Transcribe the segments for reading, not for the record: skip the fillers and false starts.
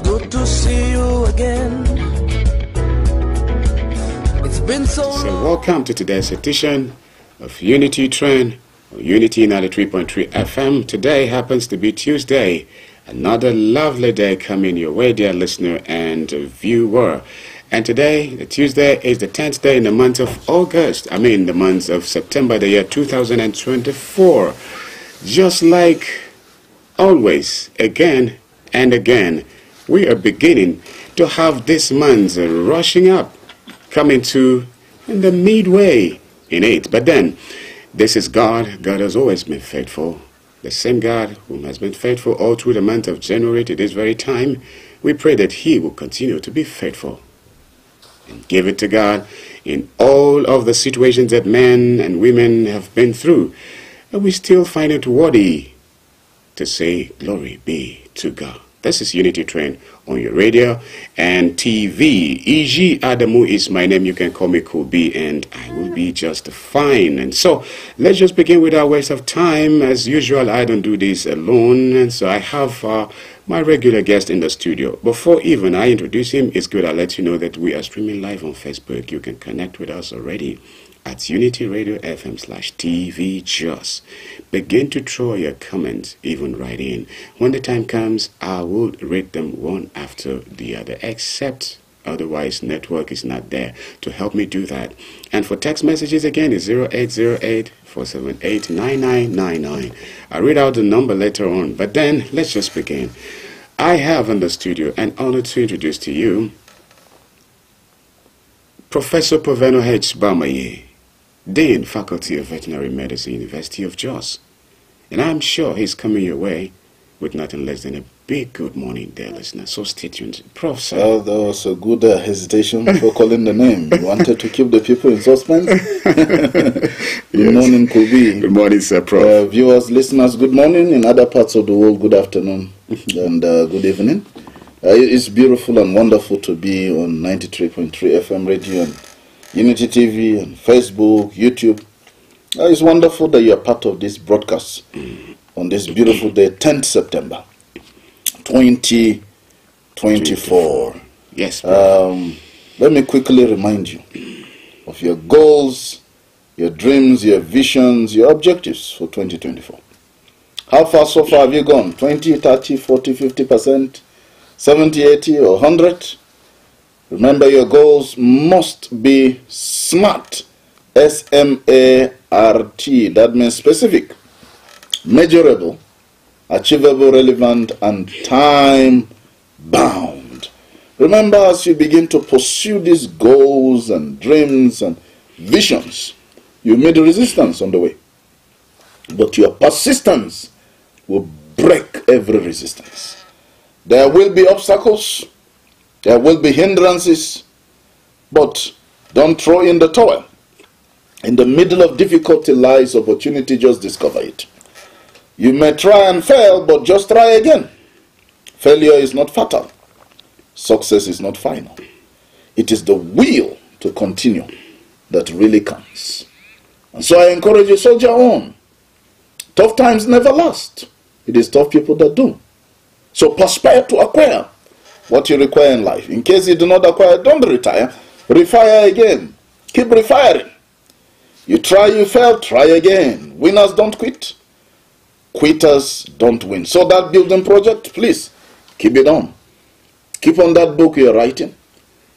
good to see you again. It's been so long. So welcome to today's edition of Unity Train, or Unity 93.3 FM. Today happens to be Tuesday. Another lovely day coming your way, dear listener and viewer. And today, the Tuesday, is the 10th day in the month of August. I mean, the month of September, the year 2024. Just like always, again and again, we are beginning to have this month rushing up, coming to in the midway in it. But then, this is God. God has always been faithful. The same God whom has been faithful all through the month of January to this very time. We pray that He will continue to be faithful. And give it to God in all of the situations that men and women have been through. And we still find it worthy to say, glory be to God. This is Unity Train on your radio and TV. E.G. Adamu is my name. You can call me Cool B, and I will be just fine. And so, let's just begin with our waste of time. As usual, I don't do this alone, and so I have my regular guest in the studio. Before even I introduce him, it's good I let you know that we are streaming live on Facebook. You can connect with us already at Unity Radio FM/TV. Just begin to throw your comments, even right in. When the time comes, I will read them one after the other, except otherwise network is not there to help me do that. And for text messages, again, it's 0808-478-9999. I'll read out the number later on, but then let's just begin. I have in the studio an honor to introduce to you Professor Proveno H. Bamaye, Dean, Faculty of Veterinary Medicine, University of Jos. And I'm sure he's coming your way with nothing less than a big good morning, dear listener. So stay tuned. Prof, sir. Well, there was a good hesitation for calling the name. You wanted to keep the people in suspense? Good morning, Kobe. Good morning, sir, Prof. Viewers, listeners, good morning. In other parts of the world, good afternoon and good evening. It's beautiful and wonderful to be on 93.3 FM radio and Unity TV and Facebook, YouTube. It's wonderful that you are part of this broadcast on this beautiful day, 10th September, 2024. Yes. Let me quickly remind you of your goals, your dreams, your visions, your objectives for 2024. How far so far have you gone? 20, 30, 40, 50%, 70, 80, or 100? Remember, your goals must be SMART. S-M-A-R-T. That means specific, measurable, achievable, relevant, and time-bound. Remember, as you begin to pursue these goals and dreams and visions, you meet resistance on the way. But your persistence will break every resistance. There will be obstacles, there will be hindrances, but don't throw in the towel. In the middle of difficulty lies opportunity. Just discover it. You may try and fail, but just try again. Failure is not fatal. Success is not final. It is the will to continue that really counts. And so I encourage you, soldier on. Tough times never last. It is tough people that do. So perspire to acquire what you require in life. In case you do not acquire, don't retire. Refire again. Keep refiring. You try, you fail, try again. Winners don't quit. Quitters don't win. So that building project, please, keep it on. Keep on that book you're writing.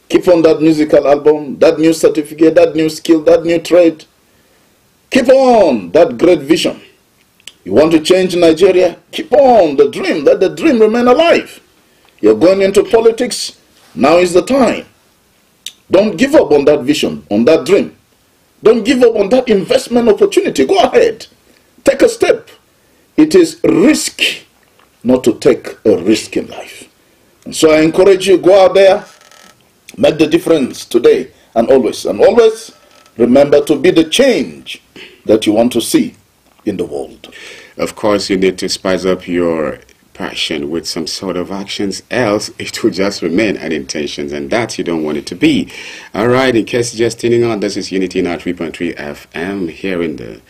Keep on that musical album, that new certificate, that new skill, that new trade. Keep on that great vision. You want to change Nigeria? Keep on the dream. Let the dream remain alive. You're going into politics. Now is the time. Don't give up on that vision, on that dream. Don't give up on that investment opportunity. Go ahead. Take a step. It is risky not to take a risk in life. And so I encourage you, go out there, make the difference today and always. And always remember to be the change that you want to see in the world. Of course, you need to spice up your passion with some sort of actions, else it will just remain an intention, and that you don't want it to be. All right, in case you're just tuning on, this is Unity 93.3 FM here in the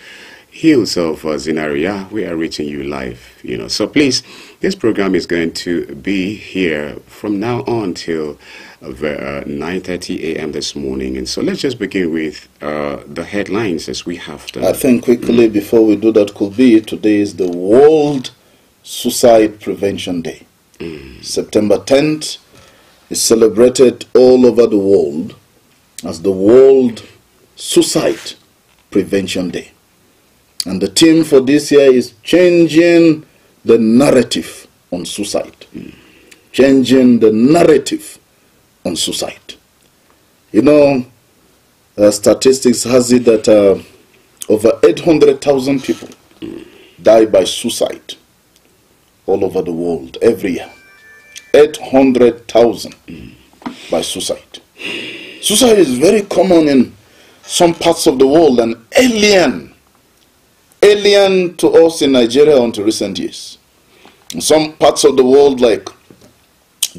hills of ZINARIYA. We are reaching you live, So please, this program is going to be here from now on till 9:30 a.m. this morning. And so let's just begin with the headlines as we have them. I think quickly before we do that, could be today is the World Suicide Prevention Day. September 10th is celebrated all over the world as the World Suicide Prevention Day. And the theme for this year is changing the narrative on suicide. Changing the narrative on suicide. Statistics has it that over 800,000 people die by suicide all over the world every year. 800,000 by suicide. Suicide is very common in some parts of the world and alien to us in Nigeria until recent years. In some parts of the world like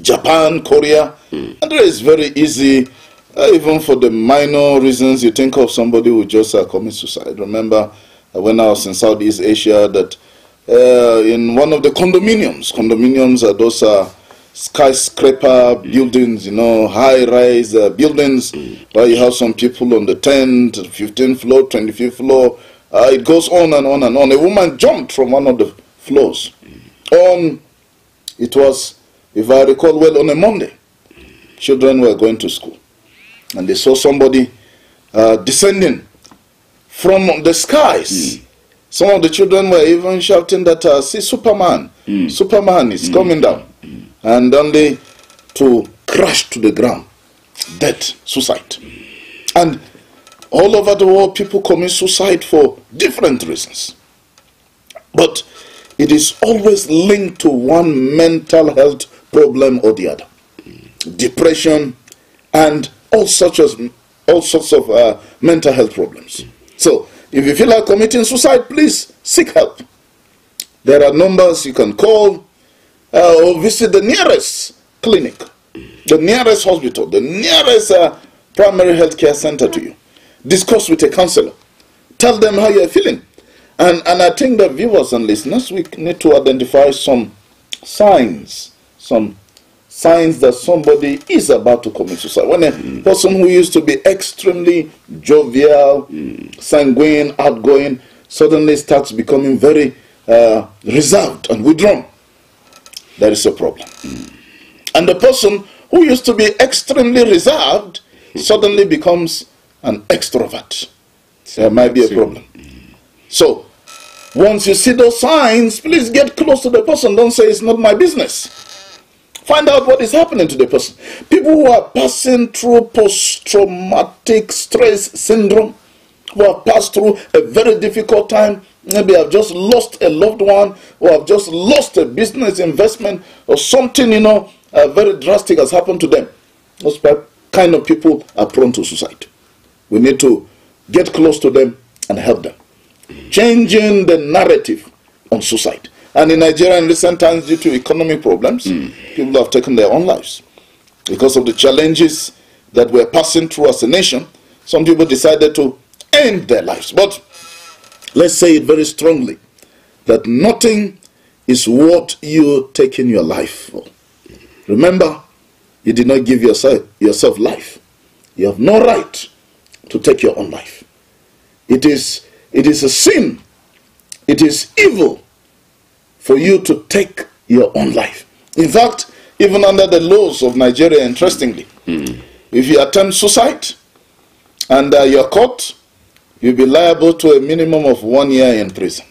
Japan, Korea, and there is very easy, even for the minor reasons you think of somebody who just commit suicide. Remember when I was in Southeast Asia that in one of the condominiums are those skyscraper buildings, high-rise buildings, where you have some people on the 10th, 15th floor, 25th floor. It goes on and on and on. A woman jumped from one of the floors. It was, if I recall well, on a Monday. Children were going to school. And they saw somebody descending from the skies. Some of the children were even shouting that, see Superman. Superman is coming down. And only to crash to the ground. Death, suicide. And all over the world, people commit suicide for different reasons. But it is always linked to one mental health problem or the other. Depression and all sorts of mental health problems. So, if you feel like committing suicide, please seek help. There are numbers you can call or visit the nearest clinic, the nearest hospital, the nearest primary health care center to you. Discuss with a counselor. Tell them how you are feeling. And I think that viewers and listeners, we need to identify some signs that somebody is about to commit suicide. When a person who used to be extremely jovial, sanguine, outgoing, suddenly starts becoming very reserved and withdrawn, there is a problem. And the person who used to be extremely reserved suddenly becomes an extrovert. There might be a problem. So, once you see those signs, please get close to the person. Don't say it's not my business. Find out what is happening to the person. People who are passing through post-traumatic stress syndrome, who have passed through a very difficult time, maybe have just lost a loved one, or have just lost a business investment, or something, very drastic has happened to them. Those kind of people are prone to suicide. We need to get close to them and help them. Changing the narrative on suicide. And in Nigeria in recent times, due to economic problems, people have taken their own lives. Because of the challenges that we're passing through as a nation, some people decided to end their lives. But let's say it very strongly, that nothing is worth you taking your life for. Remember, you did not give yourself life. You have no right to take your own life. It is a sin. It is evil for you to take your own life. In fact, even under the laws of Nigeria, interestingly, if you attempt suicide and you're caught, you'll be liable to a minimum of 1 year in prison.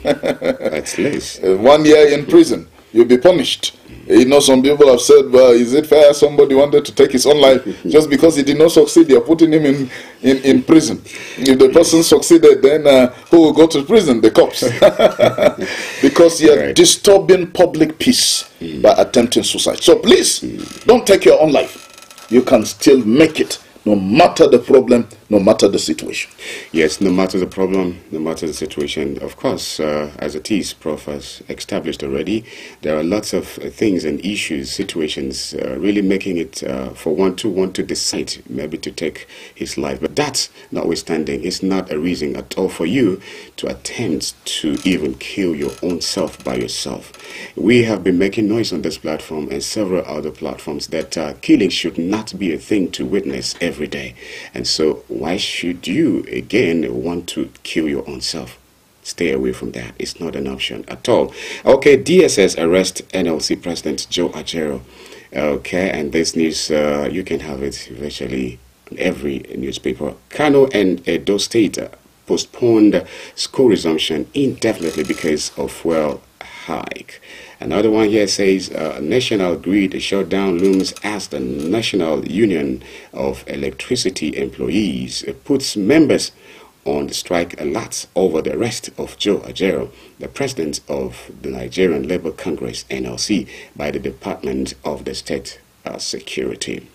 That's less. 1 year in prison. You'll be punished. Some people have said, well, is it fair somebody wanted to take his own life just because he did not succeed? You're putting him in prison. If the person succeeded, then who will go to prison? The cops. Because you're disturbing public peace by attempting suicide. So please, don't take your own life. You can still make it, no matter the problem no matter the situation. Yes, no matter the problem, no matter the situation. Of course, as it is, Prof has established already, there are lots of things and issues, situations really making it for one to want to decide maybe to take his life. But that, notwithstanding, is not a reason at all for you to attempt to even kill your own self by yourself. We have been making noise on this platform and several other platforms that killing should not be a thing to witness every day. And so why should you again want to kill your own self? Stay away from that. It's not an option at all. Okay, DSS arrest NLC President Joe Ajaero. Okay, and this news, you can have it virtually on every newspaper. Kano and Edo State postponed school resumption indefinitely because of fuel hike. Another one here says national grid shutdown looms as the National Union of Electricity Employees puts members on strike alert over the arrest of Joe Ajaero, the president of the Nigerian Labour Congress (NLC), by the Department of the State Security.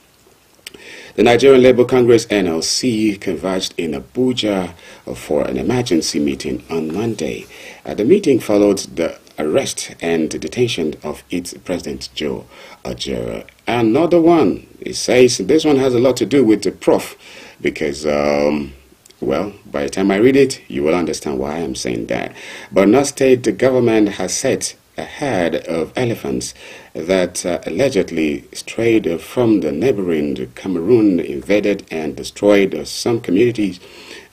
The Nigerian Labour Congress (NLC) converged in Abuja for an emergency meeting on Monday. The meeting followed the arrest and detention of its president, Joe Ajaero. Another one, it says, this one has a lot to do with the prof, because, well, by the time I read it, you will understand why I'm saying that. Borno State, the government has set a herd of elephants that allegedly strayed from the neighboring Cameroon, invaded and destroyed some communities,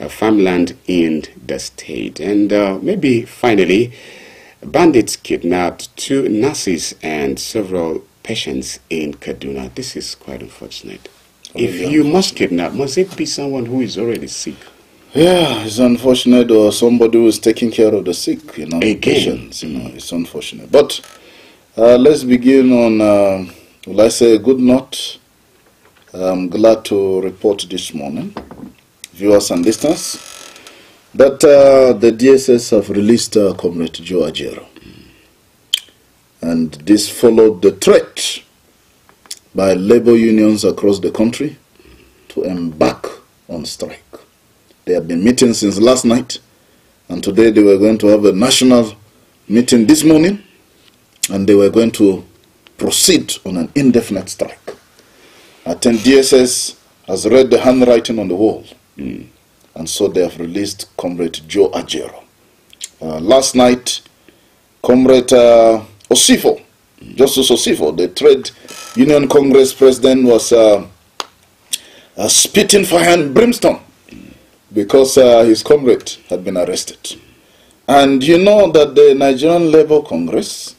farmland in the state. And maybe finally, bandits kidnapped 2 nurses and several patients in Kaduna. This is quite unfortunate. If you must kidnap, must it be someone who is already sick? Yeah, it's unfortunate, or somebody who is taking care of the sick, patients, it's unfortunate. But let's begin on, will I say, a good note. I'm glad to report this morning, viewers and listeners, that the DSS have released Comrade Joe Ajaero. And this followed the threat by labor unions across the country to embark on strike. They have been meeting since last night, and today they were going to have a national meeting this morning, and they were going to proceed on an indefinite strike. I think DSS has read the handwriting on the wall, and so they have released Comrade Joe Ajaero. Last night, Comrade Osifo, Justice Osifo, the Trade Union Congress president, was spitting fire and brimstone because his comrade had been arrested. And you know that the Nigerian Labour Congress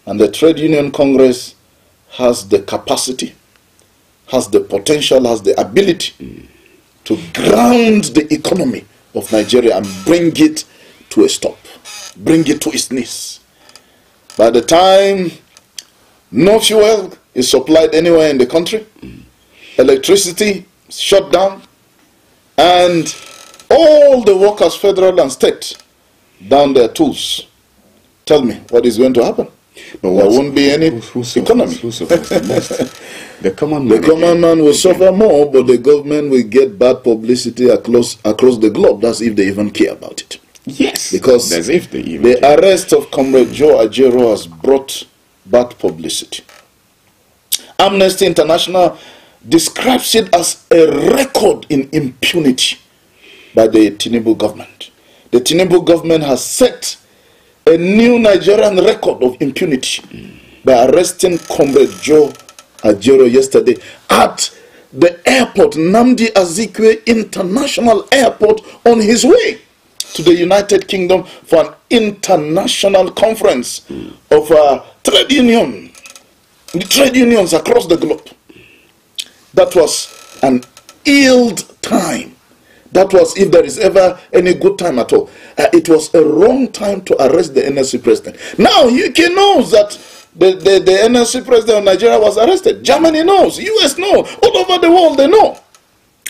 and the Trade Union Congress has the capacity, has the potential, has the ability to ground the economy of Nigeria and bring it to a stop, bring it to its knees. By the time no fuel is supplied anywhere in the country, electricity is shut down, and all the workers, federal and state, down their tools. Tell me what is going to happen. But there won't be any economy. The common man will suffer more, but the government will get bad publicity across the globe. That's if they even care about it. Yes, because as if they even the arrest of Comrade Joe Ajaero has brought bad publicity. Amnesty International describes it as a record in impunity by the Tinubu government. The Tinubu government has set a new Nigerian record of impunity by arresting Comrade Joe Ajaero yesterday at the airport, Nnamdi Azikiwe International Airport, on his way to the United Kingdom for an international conference of trade unions across the globe. That was an ill time. That was, if there is ever any good time at all, it was a wrong time to arrest the NLC president. Now, UK knows that the NLC president of Nigeria was arrested. Germany knows. US knows. All over the world they know.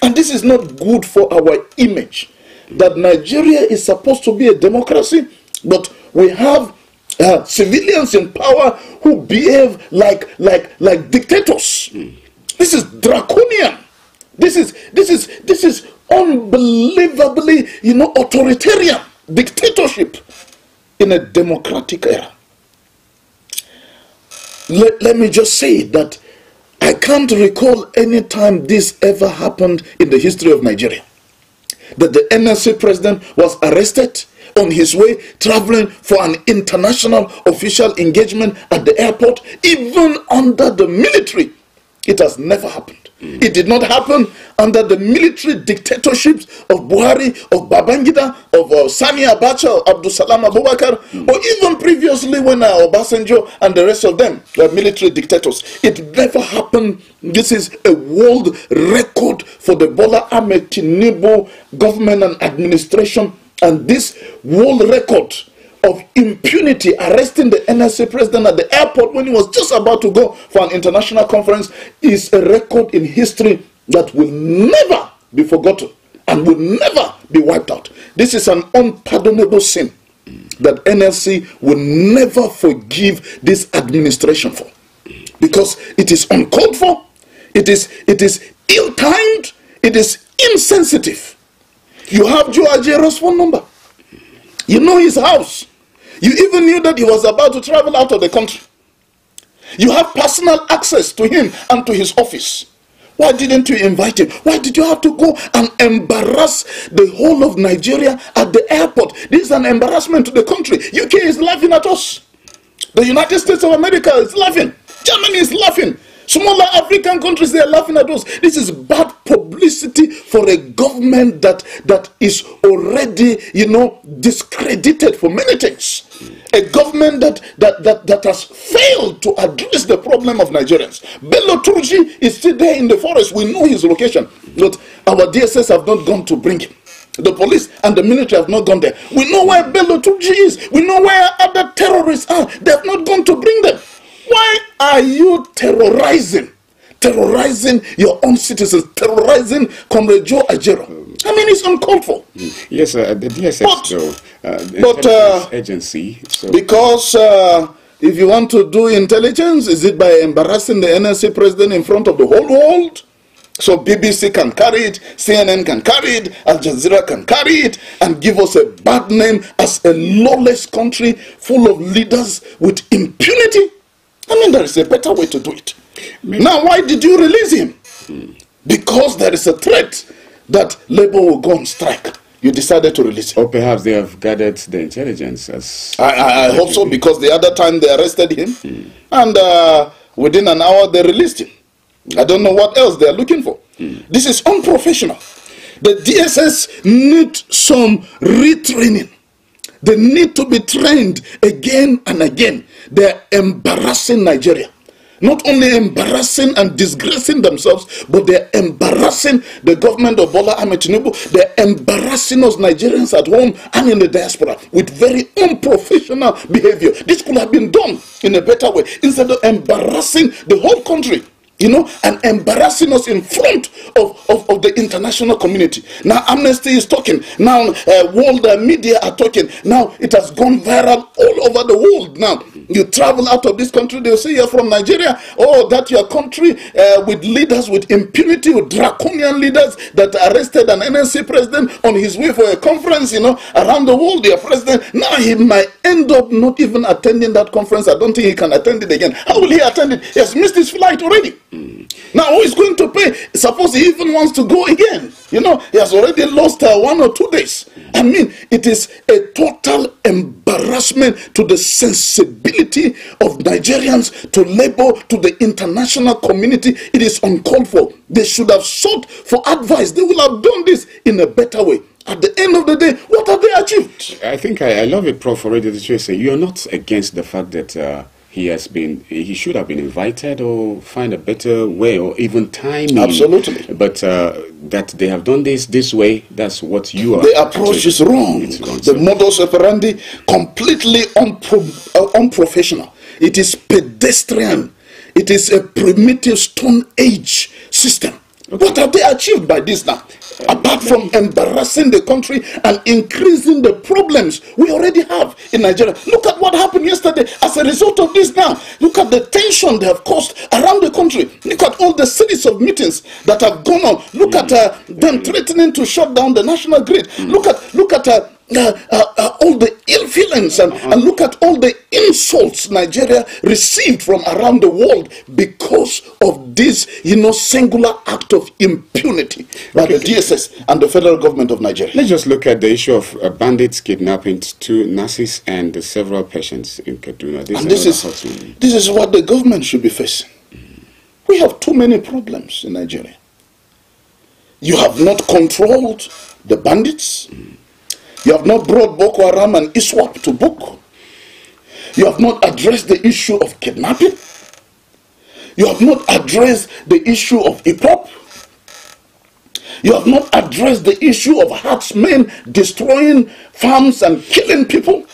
And this is not good for our image. That Nigeria is supposed to be a democracy, but we have civilians in power who behave like dictators. This is draconian. This is unbelievably, authoritarian dictatorship in a democratic era. Let me just say that I can't recall any time this ever happened in the history of Nigeria, that the NSC president was arrested on his way traveling for an international official engagement at the airport, even under the military. It has never happened. It did not happen under the military dictatorships of Buhari, of Babangida, of Sani Abacha, of Abdul Salam Abubakar, or even previously when Obasanjo and the rest of them were military dictators. It never happened. This is a world record for the Bola Ahmed Tinubu government and administration, and this world record of impunity, arresting the NSA president at the airport when he was just about to go for an international conference, is a record in history that will never be forgotten and will never be wiped out. This is an unpardonable sin that NLC will never forgive this administration for, because it is uncalled for, it is ill-timed, it is insensitive. You have Joe Ajero's phone number. You know his house. You even knew that he was about to travel out of the country. You have personal access to him and to his office. Why didn't you invite him? Why did you have to go and embarrass the whole of Nigeria at the airport? This is an embarrassment to the country. UK is laughing at us. The United States of America is laughing. Germany is laughing. Smaller African countries, they are laughing at us. This is bad publicity for a government that is already, discredited for many things. A government that has failed to address the problem of Nigerians. Bello Turji is still there in the forest. We know his location. But our DSS have not gone to bring him. The police and the military have not gone there. We know where Bello Turji is. We know where other terrorists are. They have not gone to bring them. Why are you terrorizing your own citizens, terrorizing Comrade Joe Ajero? I mean, it's uncalled for. Yes, the DSS, but agency. So. Because if you want to do intelligence, is it by embarrassing the NSC president in front of the whole world? So BBC can carry it, CNN can carry it, Al Jazeera can carry it, and give us a bad name as a lawless country full of leaders with impunity? I mean, there is a better way to do it. Now, why did you release him? Because there is a threat that Labour will go on strike. You decided to release him. Or perhaps they have gathered the intelligence. I hope so, because the other time they arrested him, and within an hour they released him. I don't know what else they are looking for. This is unprofessional. The DSS need some retraining. They need to be trained again and again. They are embarrassing Nigeria. Not only embarrassing and disgracing themselves, but they are embarrassing the government of Bola Ahmed Tinubu. They are embarrassing us Nigerians at home and in the diaspora with very unprofessional behavior. This could have been done in a better way, instead of embarrassing the whole country, and embarrassing us in front of the international community. Now Amnesty is talking. Now world media are talking. Now it has gone viral all over the world. Now you travel out of this country, they'll say you're from Nigeria. Oh, that your country with leaders with impunity, with draconian leaders that arrested an NSC president on his way for a conference, around the world, their president. Now he might end up not even attending that conference. I don't think he can attend it again. How will he attend it? He has missed his flight already. Now who is going to pay? Suppose he even wants to go again. He has already lost 1 or 2 days. I mean, it is a total embarrassment to the sensibility of Nigerians, to Labour, to the international community. It is uncalled for. They should have sought for advice. They will have done this in a better way. At the end of the day, what have they achieved? I think I love it, Prof. Already to say you are not against the fact that he should have been invited, or find a better way, or even timing. Absolutely. But that they have done this way, that's what you are. The approach is wrong. The modus operandi, completely unprofessional. It is pedestrian. It is a primitive Stone Age system. What have they achieved by this now? Apart from embarrassing the country and increasing the problems we already have in Nigeria. Look at what happened yesterday as a result of this now. Look at the tension they have caused around the country. Look at all the series of meetings that have gone on. Look at them threatening to shut down the national grid. Look at all the ill feelings and look at all the insults Nigeria received from around the world because of this, singular act of impunity by the DSS and the federal government of Nigeria. Let's just look at the issue of bandits kidnapping 2 nurses and several patients in Kaduna. This is what the government should be facing. We have too many problems in Nigeria. You have not controlled the bandits. You have not brought Boko Haram and ISWAP to book. You have not addressed the issue of kidnapping. You have not addressed the issue of hip-hop. You have not addressed the issue of herdsmen destroying farms and killing people.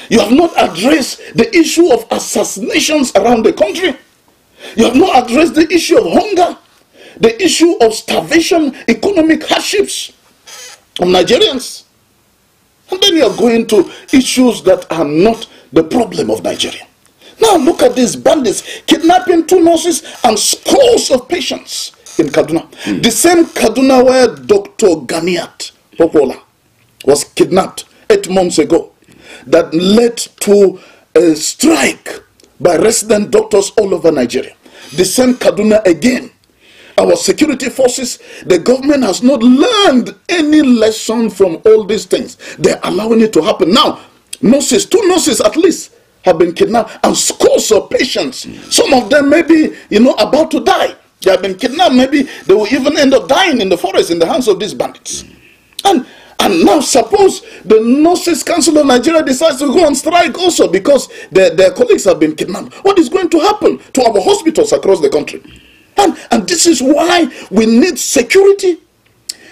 You have not addressed the issue of assassinations around the country. You have not addressed the issue of hunger, the issue of starvation, economic hardships of Nigerians. And then you are going to issues that are not the problem of Nigeria. Now look at these bandits kidnapping 2 nurses and scores of patients in Kaduna. The same Kaduna where Dr. Ganiat Popola was kidnapped 8 months ago, that led to a strike by resident doctors all over Nigeria. The same Kaduna again. Our security forces, the government has not learned any lesson from all these things. They're allowing it to happen. Now, 2 nurses at least have been kidnapped and scores of patients. Some of them may be, about to die. They have been kidnapped. Maybe they will even end up dying in the forest in the hands of these bandits. And now suppose the Nurses Council of Nigeria decides to go on strike also because their colleagues have been kidnapped. What is going to happen to our hospitals across the country? And this is why we need security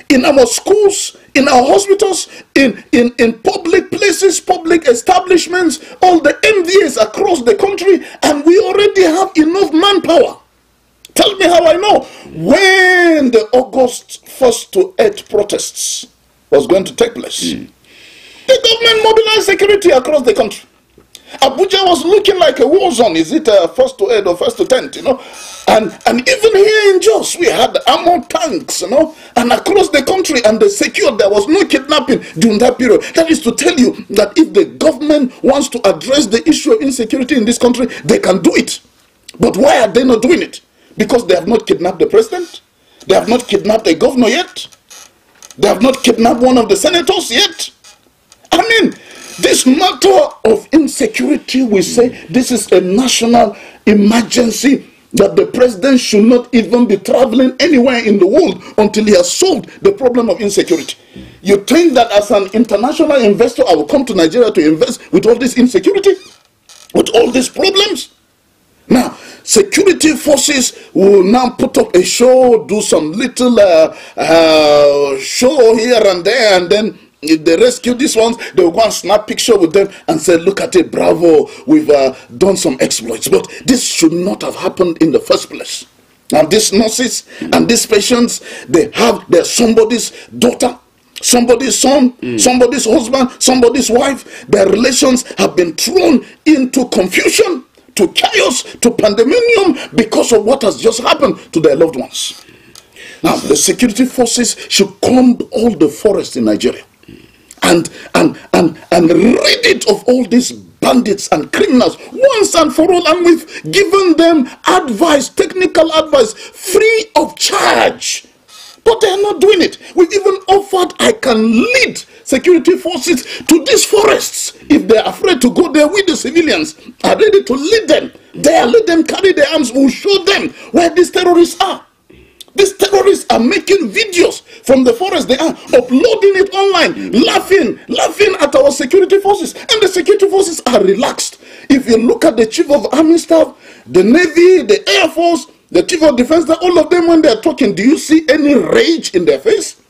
in our schools, in our hospitals, in public places, public establishments, all the MDAs across the country, and we already have enough manpower. Tell me how I know. When the August 1st to 8th protests was going to take place, the government mobilized security across the country. Abuja was looking like a war zone. Is it 1st to 8th or 1st to 10th, And even here in Jos, we had armored tanks, and across the country, and they secured. There was no kidnapping during that period. That is to tell you that if the government wants to address the issue of insecurity in this country, they can do it. But why are they not doing it? Because they have not kidnapped the president. They have not kidnapped a governor yet. They have not kidnapped one of the senators yet. I mean, this matter of insecurity, we say this is a national emergency, that the president should not even be traveling anywhere in the world until he has solved the problem of insecurity. You think that as an international investor, I will come to Nigeria to invest with all this insecurity? With all these problems? Now, security forces will now put up a show, do some little show here and there, and then if they rescue these ones, they will go and snap picture with them and say, look at it, bravo, we've done some exploits. But this should not have happened in the first place. Now these nurses and these patients, they're somebody's daughter, somebody's son, somebody's husband, somebody's wife. Their relations have been thrown into confusion, to chaos, to pandemonium because of what has just happened to their loved ones. Now the security forces should comb all the forests in Nigeria and rid it of all these bandits and criminals once and for all, and we've given them advice, technical advice, free of charge. But they are not doing it. We've even offered, I can lead security forces to these forests. If they're afraid to go there, with the civilians are ready to lead them there, let them carry their arms. We'll show them where these terrorists are. These terrorists are making videos from the forest. They are uploading it online, laughing at our security forces. And the security forces are relaxed. If you look at the Chief of Army Staff, the Navy, the Air Force, the Chief of Defense, all of them, when they're talking, do you see any rage in their face?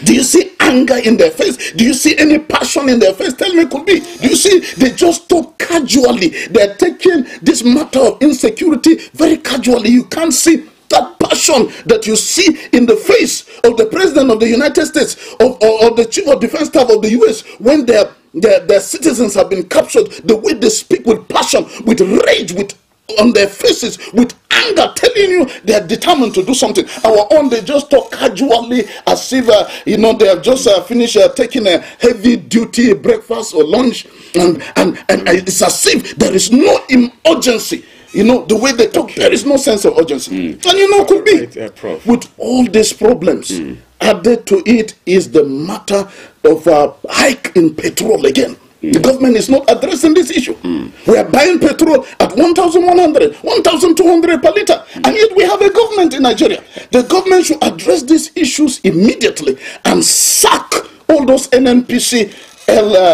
Do you see anger in their face? Do you see any passion in their face? Tell me, could be. Do you see they just talk casually? They're taking this matter of insecurity very casually. You can't see That passion that you see in the face of the President of the United States or the Chief of Defense Staff of the US when their citizens have been captured, the way they speak with passion, with rage, on their faces, with anger, telling you they are determined to do something. Our own, they just talk casually as if they have just finished taking a heavy duty breakfast or lunch, and it's as if there is no urgency. The way they talk, there is no sense of urgency. And could be with all these problems added to it is the matter of a hike in petrol again. The government is not addressing this issue. We are buying petrol at 1,100, 1,200 per litre, and yet we have a government in Nigeria. The government should address these issues immediately and sack all those NNPC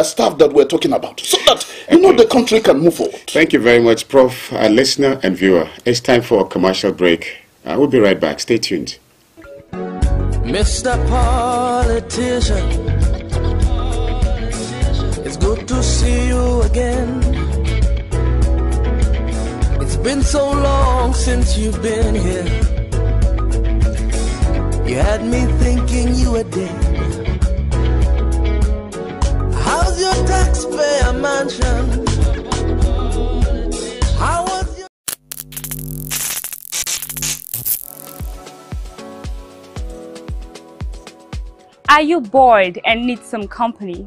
staff that we're talking about, so that the country can move forward. Thank you very much, Prof. Listener and viewer. It's time for a commercial break. We'll be right back. Stay tuned. Mr. Politician, it's good to see you again. It's been so long since you've been here. You had me thinking you were dead. How's your taxpayer mansion? How was your... Are you bored and need some company?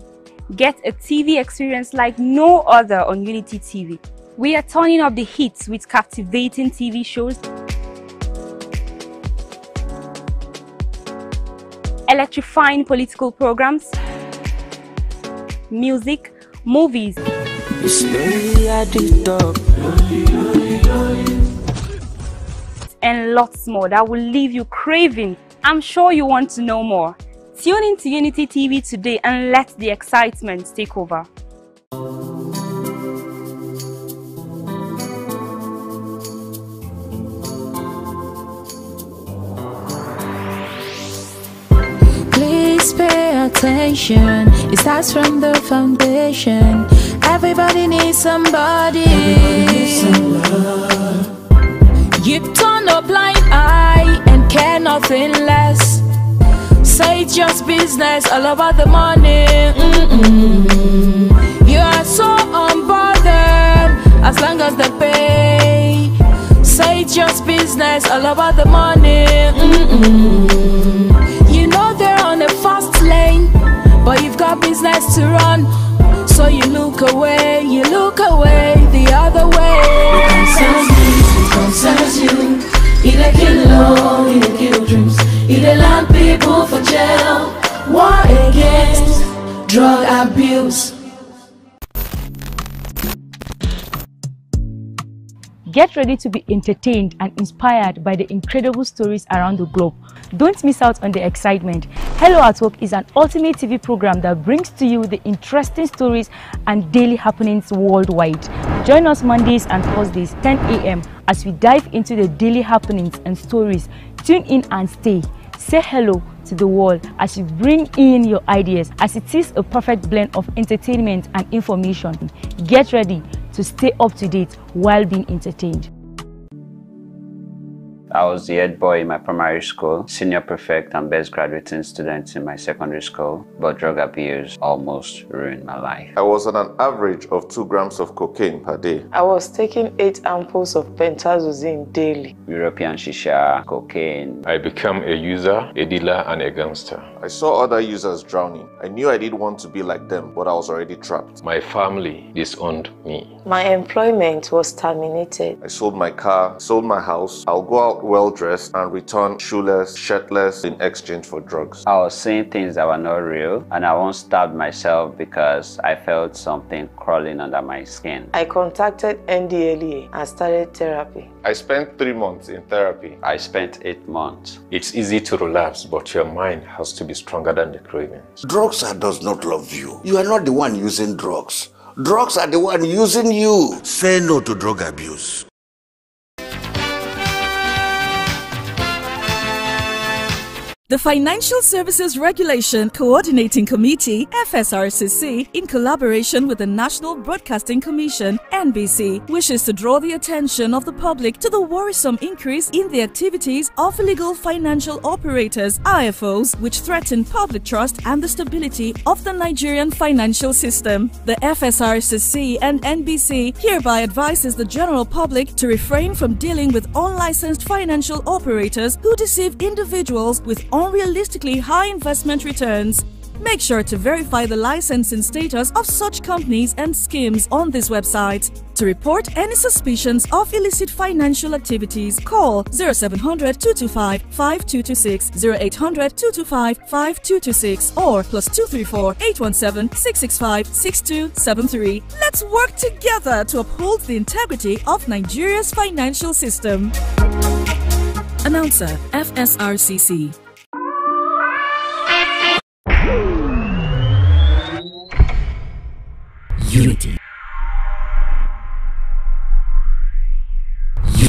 Get a TV experience like no other on Unity TV. We are turning up the hits with captivating TV shows, electrifying political programs, music, movies, and lots more that will leave you craving. I'm sure you want to know more. Tune into Unity TV today and let the excitement take over. Please pay attention. It starts from the foundation. Everybody needs somebody. You turn a blind eye and care nothing less. Say it's just business, all about the money. You are so unbothered as long as they pay. Say it's just business, all about the money. You know they're on a fast lane, but you've got business to run. So you look away the other way. It concerns you. It a kill law, it a kill dreams. It a land people for jail. War against drug abuse. Get ready to be entertained and inspired by the incredible stories around the globe. Don't miss out on the excitement. Hello at Work is an ultimate TV program that brings to you the interesting stories and daily happenings worldwide. Join us Mondays and Thursdays, 10 a.m. as we dive into the daily happenings and stories. Tune in and stay. Say hello to the world as you bring in your ideas, as it is a perfect blend of entertainment and information. Get ready to stay up to date while being entertained. I was the head boy in my primary school, senior prefect and best graduating student in my secondary school, but drug abuse almost ruined my life. I was on an average of 2 grams of cocaine per day. I was taking 8 ampoules of pentazosine daily. European shisha, cocaine. I became a user, a dealer, and a gangster. I saw other users drowning. I knew I didn't want to be like them, but I was already trapped. My family disowned me. My employment was terminated. I sold my car, sold my house. I'll go out well-dressed and return shoeless, shirtless in exchange for drugs. I was seeing things that were not real, and I once stabbed myself because I felt something crawling under my skin. I contacted NDLEA and started therapy. I spent 3 months in therapy. I spent 8 months. It's easy to relapse, but your mind has to be stronger than the cravings. Drugs does not love you. You are not the one using drugs. Drugs are the one using you. Say no to drug abuse. The Financial Services Regulation Coordinating Committee, FSRCC, in collaboration with the National Broadcasting Commission, NBC, wishes to draw the attention of the public to the worrisome increase in the activities of illegal financial operators, IFOs, which threaten public trust and the stability of the Nigerian financial system. The FSRCC and NBC hereby advises the general public to refrain from dealing with unlicensed financial operators who deceive individuals with unrealistically high investment returns. Make sure to verify the licensing status of such companies and schemes on this website. To report any suspicions of illicit financial activities, call 0700 225 5226, 0800 225 5226, or +234 817 665 6273. Let's work together to uphold the integrity of Nigeria's financial system. Announcer, FSRCC. Unity.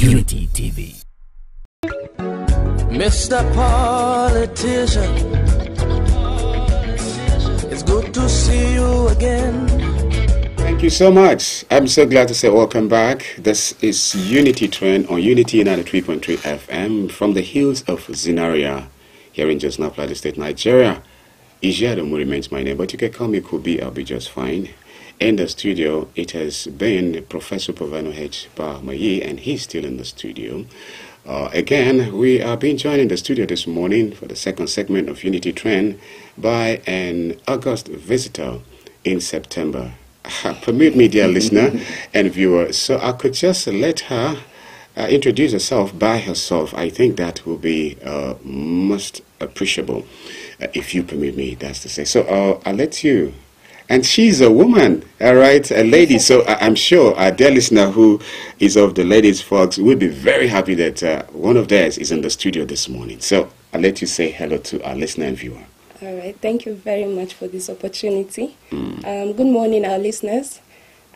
Unity TV. Mr. Politician, it's good to see you again. Thank you so much. I'm so glad to say welcome back. This is Unity Trend on Unity 93.3 FM from the hills of ZINARIYA here in Jos Plateau State, Nigeria. Ijadomu remains my name, but you can call me Kubi, I'll be just fine. In the studio, it has been Professor Provano H. Barmayi, and he's still in the studio. Again, we are being joined in the studio this morning for the second segment of Unity Trend by an August visitor in September. Permit me, dear listener and viewer, so I could just let her introduce herself by herself. I think that will be most appreciable, if you permit me, that's to say. So I'll let you. And she's a woman, all right, a lady. So I'm sure our dear listener who is of the ladies' folks will be very happy that one of theirs is in the studio this morning. So I'll let you say hello to our listener and viewer. All right. Thank you very much for this opportunity. Good morning, our listeners.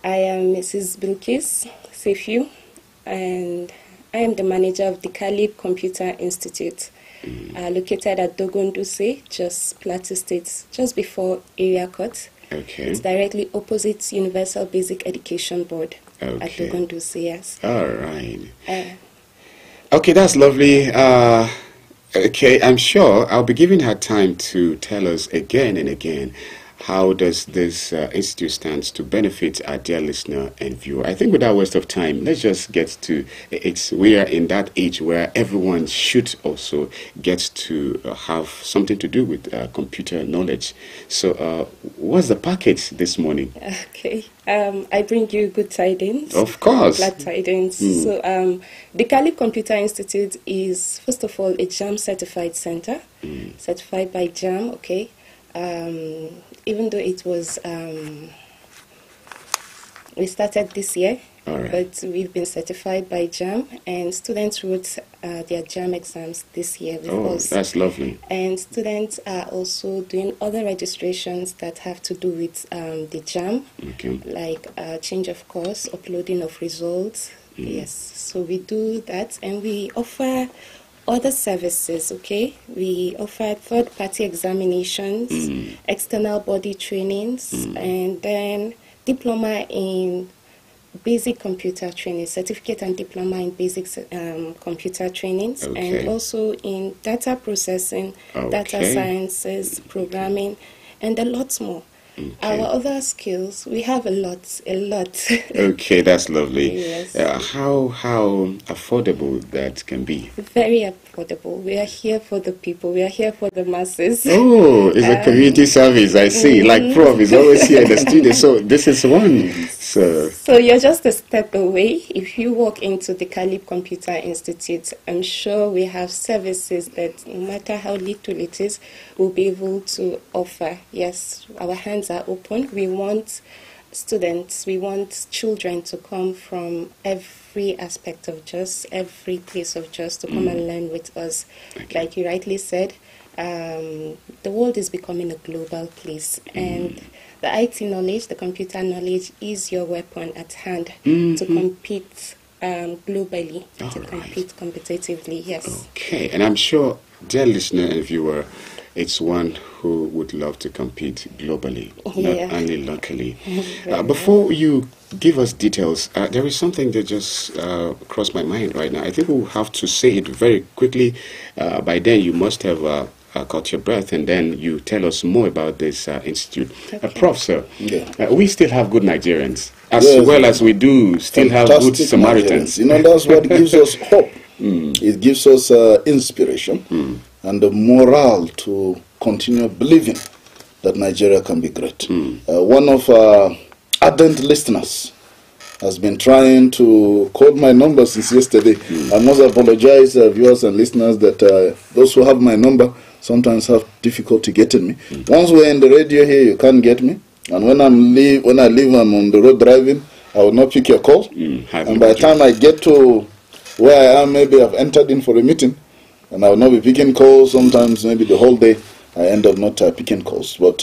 I am Mrs. Bilkis Sefiu, and I am the manager of the Calib Computer Institute, located at Dogonduse, just Plateau State, just before Area Court. Okay. It's directly opposite Universal Basic Education Board at Dogonduse, yes. All right. Okay, that's lovely. Okay, I'm sure I'll be giving her time to tell us again and again how does this institute stands to benefit our dear listener and viewer. I think without waste of time, let's just get to it. We are in that age where everyone should also get to have something to do with computer knowledge. So what's the package this morning? Okay, I bring you good tidings. Of course. Glad tidings. So the Calib Computer Institute is, first of all, a JAM certified center, certified by JAM, okay. Even though it was, we started this year, but we've been certified by JAM, and students wrote their JAM exams this year with us. That's lovely. And students are also doing other registrations that have to do with the JAM, like change of course, uploading of results. Yes, so we do that, and we offer other services, okay? We offer third-party examinations, external body trainings, and then diploma in basic computer training, certificate and diploma in basic computer trainings, and also in data processing, data sciences, programming, and a lot more. Our other skills, we have a lot. Okay, that's lovely. Yes. How affordable that can be? Very affordable. We are here for the people. We are here for the masses. Oh, it's a community service, I see. Like Prof is always here in the studio, so this is one. So you're just a step away. If you walk into the Calib Computer Institute, I'm sure we have services that no matter how little it is, we'll be able to offer. Yes, our hands are open. We want students, we want children to come from every aspect of JOS, every place of JOS, to come and learn with us. Like you rightly said, the world is becoming a global place, and the IT knowledge, the computer knowledge is your weapon at hand to compete globally to compete competitively. Yes. Okay, and I'm sure, dear listener and viewer, it's one who would love to compete globally, not only locally. Before you give us details, there is something that just crossed my mind right now. I think we'll have to say it very quickly. By then, you must have caught your breath, and then you tell us more about this institute. Prof, sir, we still have good Nigerians, as well as we do still have good Samaritans. You know, that's what gives us hope. It gives us inspiration and the morale to continue believing that Nigeria can be great. One of our ardent listeners has been trying to call my number since yesterday. I must apologize, viewers and listeners, that those who have my number sometimes have difficulty getting me. Once we're in the radio here, you can't get me. And when I leave, I'm on the road driving, I will not pick your call. And by the time I get to where I am, maybe I've entered in for a meeting, and I will not be picking calls. Sometimes, maybe the whole day, I end up not picking calls. But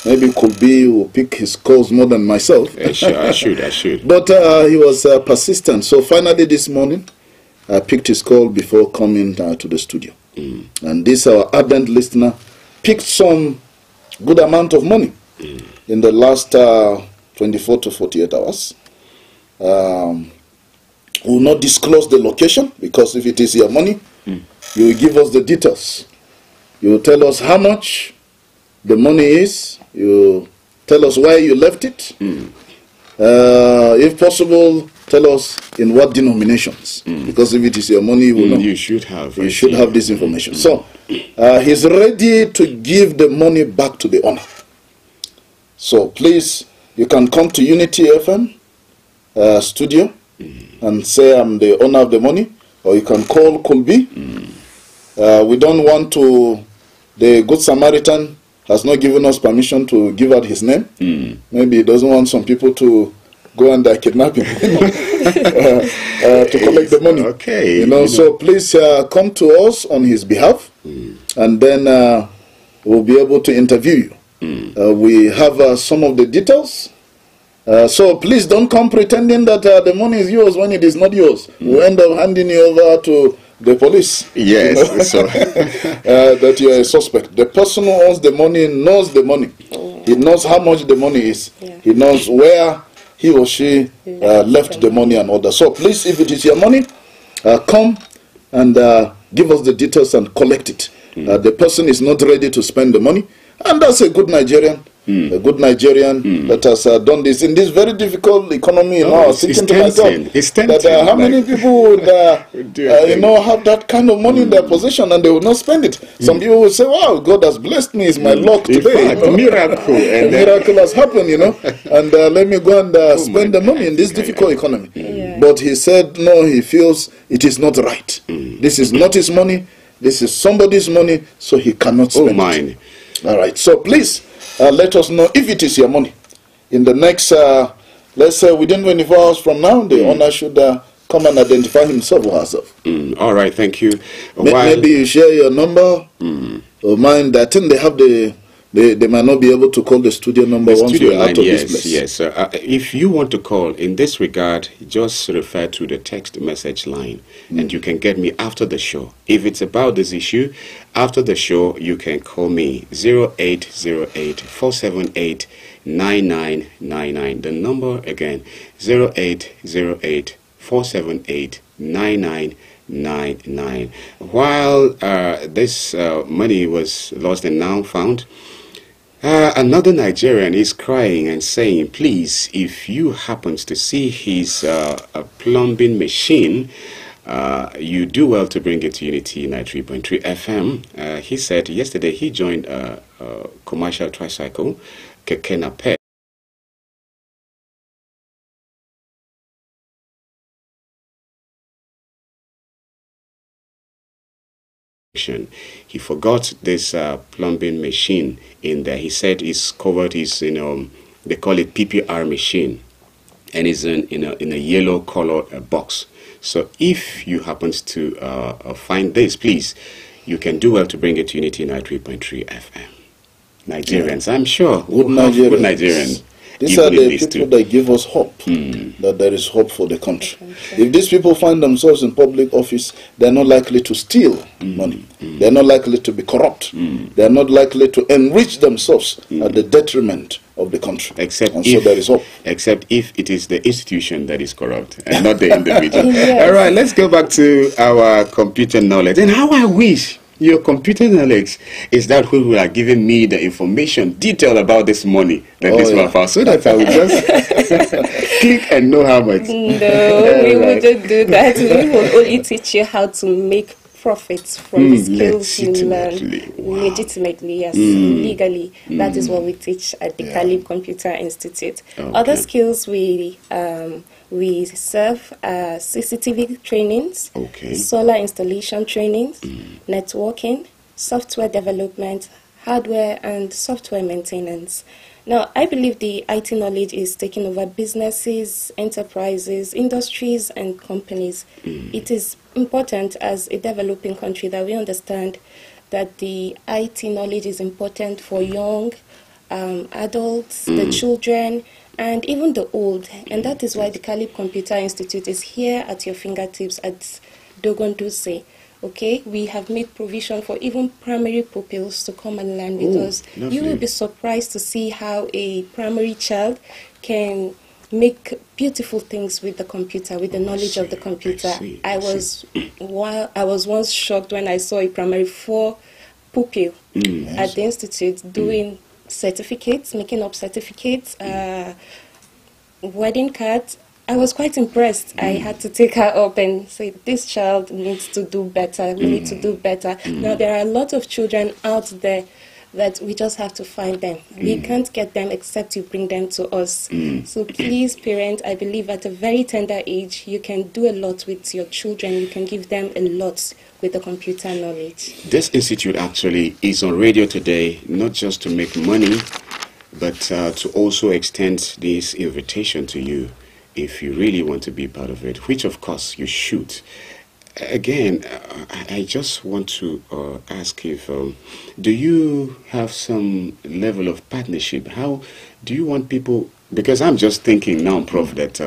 maybe could be will pick his calls more than myself. I should. But he was persistent. So finally this morning, I picked his call before coming to the studio. And this our ardent listener picked some good amount of money in the last 24 to 48 hours. We will not disclose the location, because if it is your money, you will give us the details. You will tell us how much the money is. You tell us where you left it. If possible, tell us in what denominations. Because if it is your money, you will know. You should have. You should have this information. So, he's ready to give the money back to the owner. So, please, you can come to Unity FM studio and say I'm the owner of the money, or you can call Colby. We don't want to, the Good Samaritan has not given us permission to give out his name. Maybe he doesn't want some people to go and kidnap him to collect the money. Okay. So please come to us on his behalf, and then we'll be able to interview you. We have some of the details. So please don't come pretending that the money is yours when it is not yours. We'll end up handing you over to the police. Yes. So that you are a suspect. The person who owns the money knows the money. He knows how much the money is. He knows where he or she left the money and all that. So please, if it is your money, come and give us the details and collect it. The person is not ready to spend the money, and that's a good Nigerian. A good Nigerian that has done this in this very difficult economy. Thinking to myself that how many people would have that kind of money in their possession and they would not spend it. Some people will say, "Wow, God has blessed me; it's my luck today. A miracle, a miracle has happened, and let me go and spend the money in this difficult economy." But he said, no, he feels it is not right. This is not his money. This is somebody's money, so he cannot spend it. All right, so please. Let us know if it is your money. In the next, let's say within 24 hours from now, the owner should come and identify himself or herself. All right, thank you. Maybe you share your number or mine. I think they have they might not be able to call the studio number once we're out of this place. Yes. If you want to call in this regard, just refer to the text message line, and you can get me after the show. If it's about this issue, after the show, you can call me 0808-478-9999. The number again, 0808-478-9999. While this money was lost and now found, another Nigerian is crying and saying, please, if you happen to see his plumbing machine, you do well to bring it to Unity 93.3 FM. He said yesterday he joined a commercial tricycle, Tafe. He forgot this plumbing machine in there. He said it's covered, they call it PPR machine, and it's in a yellow color box. So if you happen to find this, please, you can do well to bring it to Unity 93.3 FM. Nigerians, I'm sure, good Nigerians. These are the people that give us hope, that there is hope for the country. If these people find themselves in public office, they're not likely to steal money. They're not likely to be corrupt. They're not likely to enrich themselves at the detriment of the country. Except so there is hope. Except if it is the institution that is corrupt and not the individual. All right, let's go back to our computer knowledge. And how I wish your computer knowledge is that who are giving me the information detailed about this money that this one found, so that I will just click and know how much. No, we wouldn't do that. We will only teach you how to make profits from the skills you learn legitimately, yes, legally. That is what we teach at the Calib Computer Institute. Other skills we serve CCTV trainings, solar installation trainings, networking, software development, hardware and software maintenance. Now, I believe the IT knowledge is taking over businesses, enterprises, industries, and companies. It is important as a developing country that we understand that the IT knowledge is important for young adults, the children, and even the old. And that is why the Calib Computer Institute is here at your fingertips at Dogon Duse. Okay, we have made provision for even primary pupils to come and learn with us. You will be surprised to see how a primary child can make beautiful things with the computer, with the knowledge of the computer. I was once shocked when I saw a primary 4 pupil at the institute doing certificates, making up certificates, wedding cards. I was quite impressed. I had to take her up and say, this child needs to do better. We need to do better. Now, there are a lot of children out there that we just have to find them. We can't get them except you bring them to us. So please, parents, I believe at a very tender age, you can do a lot with your children. You can give them a lot with the computer knowledge. This institute actually is on radio today, not just to make money, but to also extend this invitation to you if you really want to be part of it, which of course you should. Again, I just want to ask if, do you have some level of partnership? How do you want people, because I'm just thinking now, Prof, that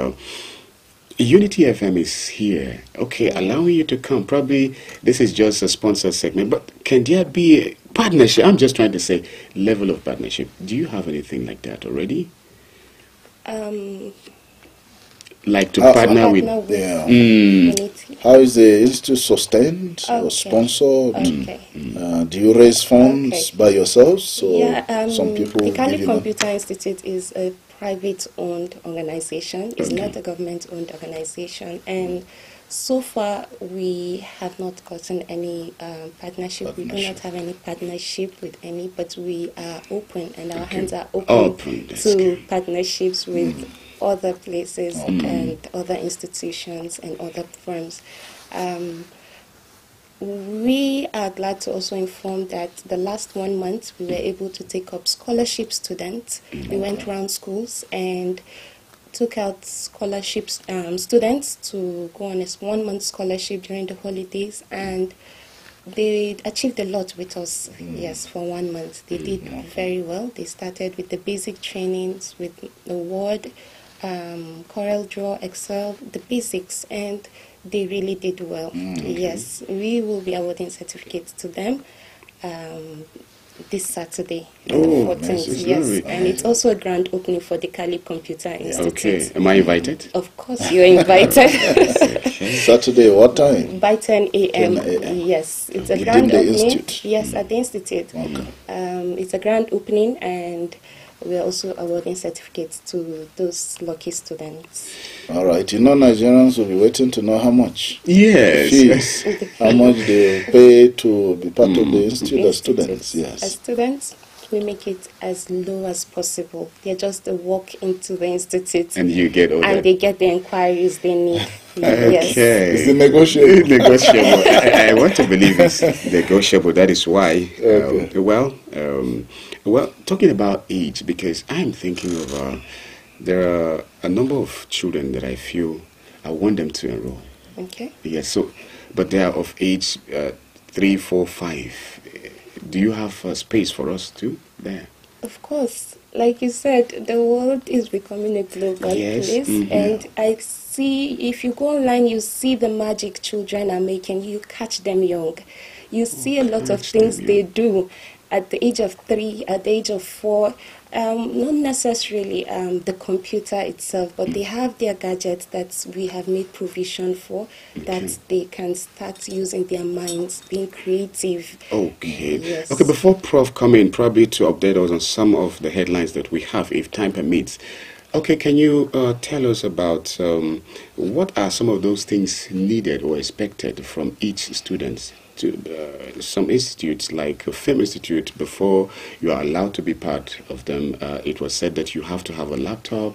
Unity FM is here, okay, allowing you to come. Probably this is just a sponsored segment, but can there be a partnership? I'm just trying to say level of partnership. Do you have anything like that already? Like to partner with How is the institute sustained or sponsored? Do you raise funds by yourselves? Or some people the Calib Computer Institute is a private-owned organization. It's not a government-owned organization, and so far we have not gotten any partnership. We do not have any partnership with any, but we are open, and our hands are open to partnerships with other places and other institutions and other firms. We are glad to also inform that the last 1 month we were able to take up scholarship students. We went around schools and took out scholarships students to go on a 1 month scholarship during the holidays, and they achieved a lot with us. Yes, for 1 month they did very well. They started with the basic trainings with the Word, Corel Draw, Excel, the basics, and they really did well. Yes, we will be awarding certificates to them this Saturday, the 14th. Yes, and it's also a grand opening for the Calib Computer Institute. Okay, am I invited? Of course, you're invited. Saturday, what time? By 10 a.m. Yes, it's a grand opening. Yes, at the institute. It's a grand opening, and we're also awarding certificates to those lucky students. All right. You know, Nigerians will be waiting to know how much. Yes. Fees, how much they pay to be part of the institute as students. Yes. As students, we make it as low as possible. They're just a walk into the institute. And you get all and they get the inquiries they need. Yes. It's negotiable. Negotiable. I want to believe it's negotiable. That is why. Well, talking about age, because I'm thinking of there are a number of children that I feel I want them to enroll. Okay. Yes. So, but they are of age 3, 4, 5. Do you have space for us too there? Of course, like you said, the world is becoming a global place, and I see, if you go online, you see the magic children are making. You catch them young. You see a lot of things they do at the age of 3, at the age of 4. Not necessarily the computer itself, but they have their gadgets that we have made provision for, that they can start using their minds, being creative. Okay. Yes. Okay, before Prof come in, probably to update us on some of the headlines that we have, if time permits. Okay, can you tell us about what are some of those things needed or expected from each student? To some institutes, like a film institute, before you are allowed to be part of them, it was said that you have to have a laptop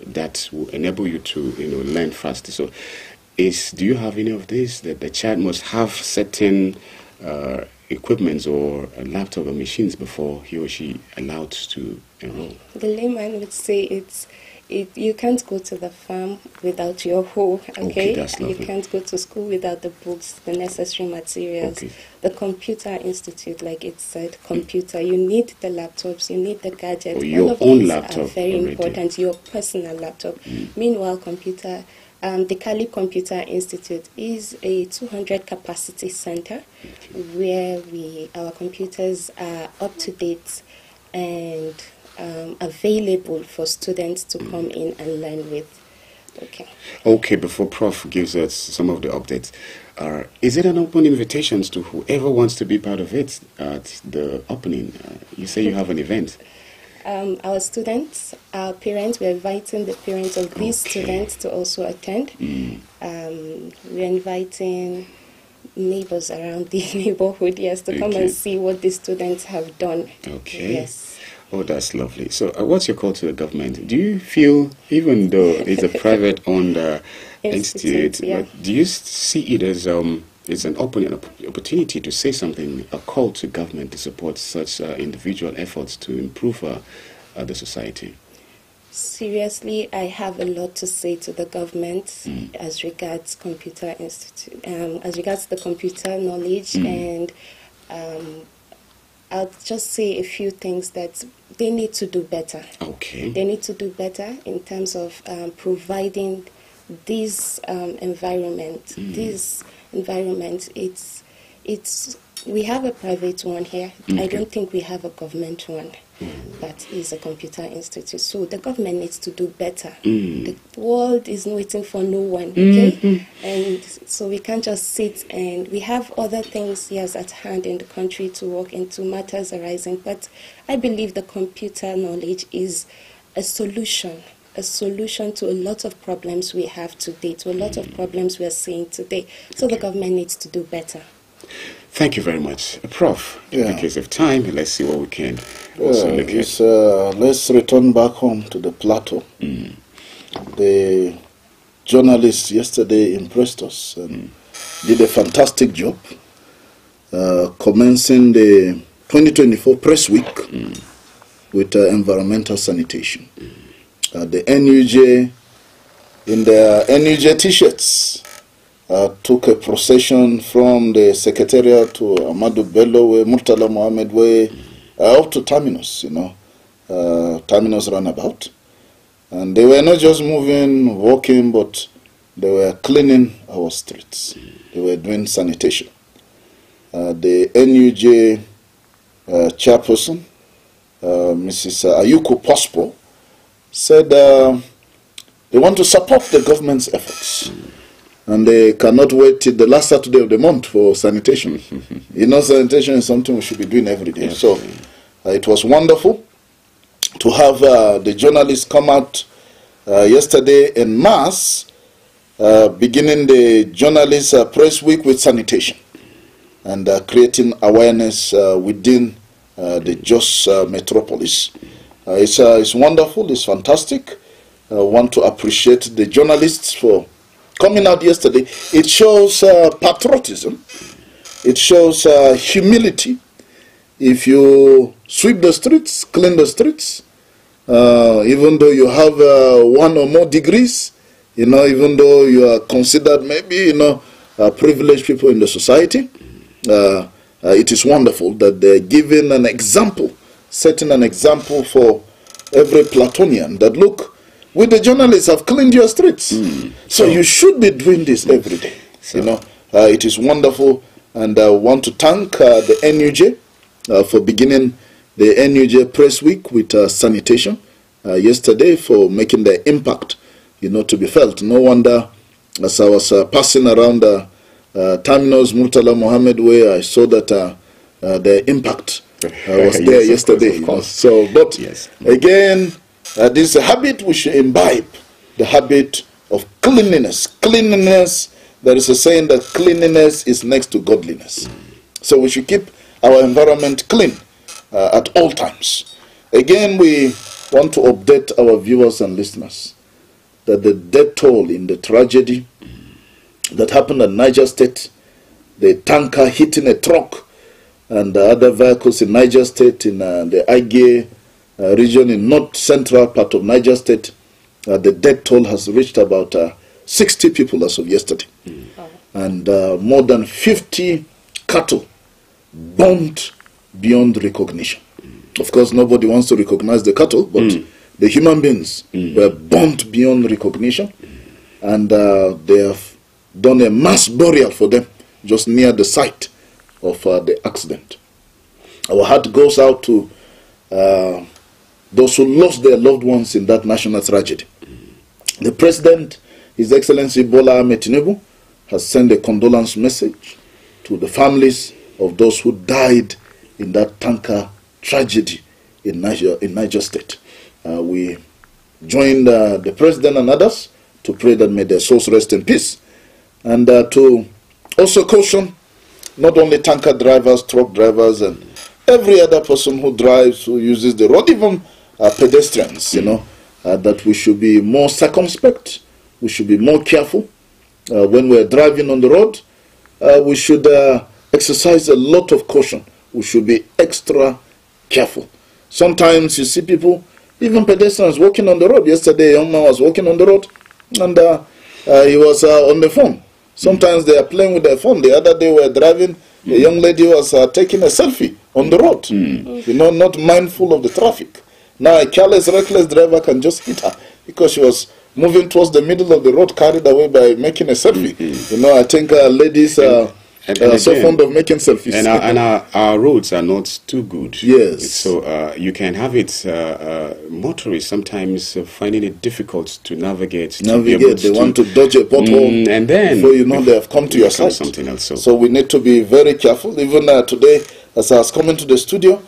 that will enable you to, learn fast. So, do you have any of this? That the child must have certain equipments or a laptop or machines before he or she allowed to enroll? The layman would say you can't go to the farm without your hoe, okay? That's lovely. You can't go to school without the books, the necessary materials. Okay. The computer institute, like it said, computer, you need the laptops, you need the gadgets. Your own laptop are very already. Important, your personal laptop. Meanwhile, the Cali Computer Institute is a 200 capacity center where our computers are up to date and available for students to come in and learn with. Okay, before Prof gives us some of the updates, is it an open invitation to whoever wants to be part of it at the opening? You say you have an event. Our students, our parents, we're inviting the parents of these students to also attend. We're inviting neighbors around the neighborhood, to come and see what the students have done. Okay. Yes. Oh, that's lovely. So what's your call to the government? Do you feel, even though it's a private-owned institute, but do you see it as an opportunity to say something, a call to government to support such individual efforts to improve the society? Seriously, I have a lot to say to the government as regards computer institute, as regards the computer knowledge, and I'll just say a few things that they need to do better. Okay. They need to do better in terms of providing this environment. This environment, we have a private one here. I don't think we have a government one that is a computer institute. So the government needs to do better. The world is waiting for no one, okay? And so we can't just sit, and we have other things, at hand in the country to work into matters arising. But I believe the computer knowledge is a solution to a lot of problems we have today, to a lot of problems we are seeing today. So the government needs to do better. Thank you very much. Prof, in the case of time, let's see what we can also look at. Let's return back home to the plateau. The journalists yesterday impressed us and did a fantastic job commencing the 2024 press week with environmental sanitation. The NUJ, in their NUJ t-shirts, took a procession from the Secretariat to Ahmadu Bello way, Murtala Mohammed way, up to Terminus, Terminus runabout. And they were not just moving, walking, but they were cleaning our streets. They were doing sanitation. The NUJ chairperson, Mrs. Ayuko Pospo, said they want to support the government's efforts. And they cannot wait till the last Saturday of the month for sanitation. Sanitation is something we should be doing every day. So it was wonderful to have the journalists come out yesterday en masse, beginning the journalists press week with sanitation and creating awareness within the Jos metropolis. It's wonderful, it's fantastic. I want to appreciate the journalists for coming out yesterday. It shows patriotism. It shows humility. If you sweep the streets, clean the streets, even though you have 1 or more degrees, even though you are considered maybe, privileged people in the society, it is wonderful that they're giving an example setting an example for every Platonian that, look, we the journalists have cleaned your streets. So you should be doing this every day. You know, it is wonderful, and I want to thank the NUJ for beginning the NUJ Press Week with sanitation yesterday, for making the impact, you know, to be felt. No wonder, as I was passing around Terminals Murtala Mohammed Way, I saw that the impact was there yesterday. Of course. So, but again, this is a habit we should imbibe, the habit of cleanliness. Cleanliness, there is a saying that cleanliness is next to godliness. So we should keep our environment clean at all times. Again, we want to update our viewers and listeners that the death toll in the tragedy that happened at Niger State, the tanker hitting a truck and other vehicles in Niger State, in the Agge region in north central part of Niger State, the death toll has reached about 60 people as of yesterday. And more than 50 cattle burnt beyond recognition. Of course, nobody wants to recognize the cattle, but the human beings were burnt beyond recognition, and they have done a mass burial for them just near the site of the accident. Our heart goes out to those who lost their loved ones in that national tragedy. The President, His Excellency Bola Ahmed Tinubu, has sent a condolence message to the families of those who died in that tanker tragedy in Niger State. We join the President and others to pray that may their souls rest in peace, and to also caution not only tanker drivers, truck drivers, and every other person who drives, who uses the road, even pedestrians, you know, that we should be more circumspect, we should be more careful when we're driving on the road. We should exercise a lot of caution. We should be extra careful. Sometimes you see people, even pedestrians, walking on the road. Yesterday, a young man was walking on the road, and he was on the phone. Sometimes they are playing with their phone. The other day we were driving, a young lady was taking a selfie on the road, you know, not mindful of the traffic. Now a careless, reckless driver can just hit her because she was moving towards the middle of the road, carried away by making a selfie. You know, I think ladies are so fond of making selfies. And our roads are not too good. Yes. So you can have it, motorists sometimes finding it difficult to navigate. They want to dodge a pothole, and then before you know they have come to your side. Something else. So we need to be very careful. Even today, as I was coming to the studio,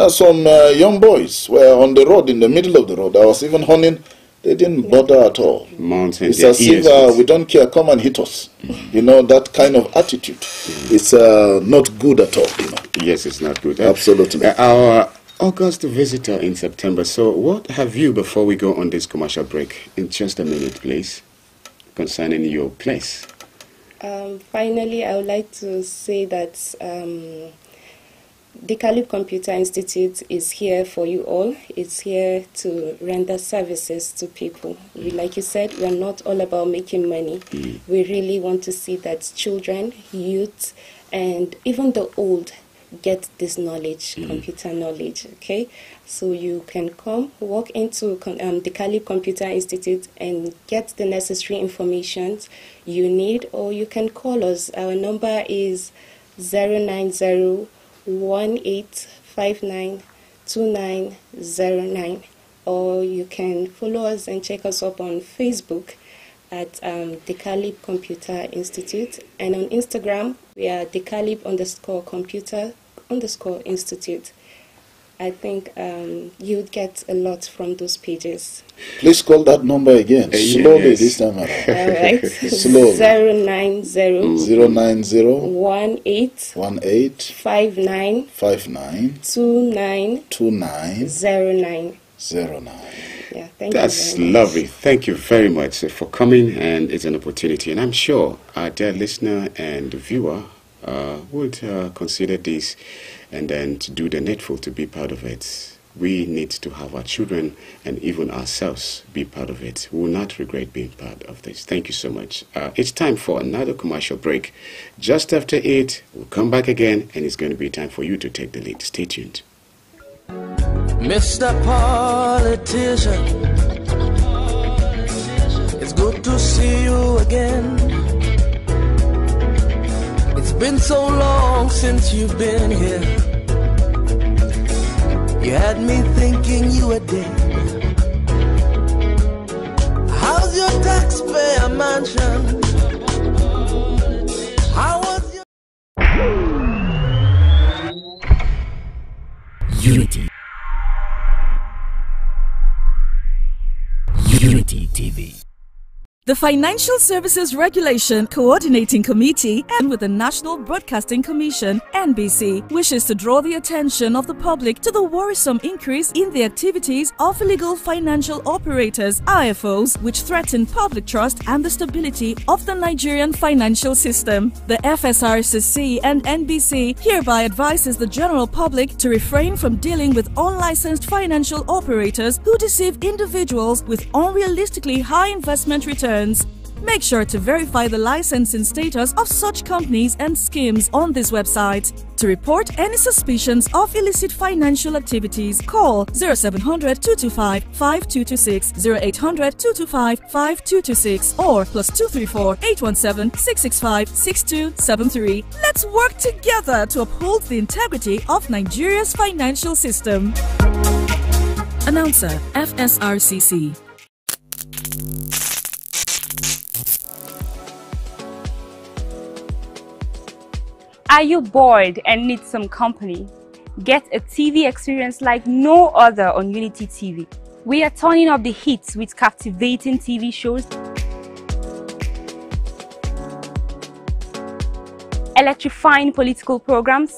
some young boys were on the road, in the middle of the road. I was even honing. They didn't bother at all. It's as if we don't care, come and hit us. You know, that kind of attitude. It's not good at all. You know. Yes, it's not good. Absolutely. Our August visitor in September. So what have you, before we go on this commercial break, in just a minute, please, concerning your place? Finally, I would like to say that the Calib Computer Institute is here for you all. It's here to render services to people. Like you said, we're not all about making money. We really want to see that children, youth, and even the old get this knowledge, computer knowledge, okay? So you can come, walk into the Calib Computer Institute and get the necessary information you need, or you can call us. Our number is 090-1859-2909, or you can follow us and check us up on Facebook at the Calib Computer Institute, and on Instagram we are the Calib_Computer_Institute. I think you'd get a lot from those pages. Please call that number again. Slowly this time around. All right. Slowly. 090-18 59 29 09. Yeah, That's lovely. Thank you very much for coming, and it's an opportunity. And I'm sure our dear listener and viewer would consider this and then to do the needful to be part of it. We need to have our children and even ourselves be part of it. We will not regret being part of this. Thank you so much. It's time for another commercial break. Just after it, we'll come back again, and it's going to be time for you to take the lead. Stay tuned. Mr. Politician, it's good to see you again. It's been so long since you've been here. You had me thinking you were dead. How's your taxpayer mansion? How was your Unity? Unity TV. The Financial Services Regulation Coordinating Committee and with the National Broadcasting Commission (NBC) wishes to draw the attention of the public to the worrisome increase in the activities of illegal financial operators (IFOs) which threaten public trust and the stability of the Nigerian financial system. The FSRCC and NBC hereby advises the general public to refrain from dealing with unlicensed financial operators who deceive individuals with unrealistically high investment returns. Make sure to verify the licensing status of such companies and schemes on this website. To report any suspicions of illicit financial activities, call 0700 225 5226, 0800 225 5226 or +234 817 665 6273. Let's work together to uphold the integrity of Nigeria's financial system. Announcer, FSRCC. Are you bored and need some company? Get a TV experience like no other on Unity TV. We are turning up the hits with captivating TV shows, electrifying political programs,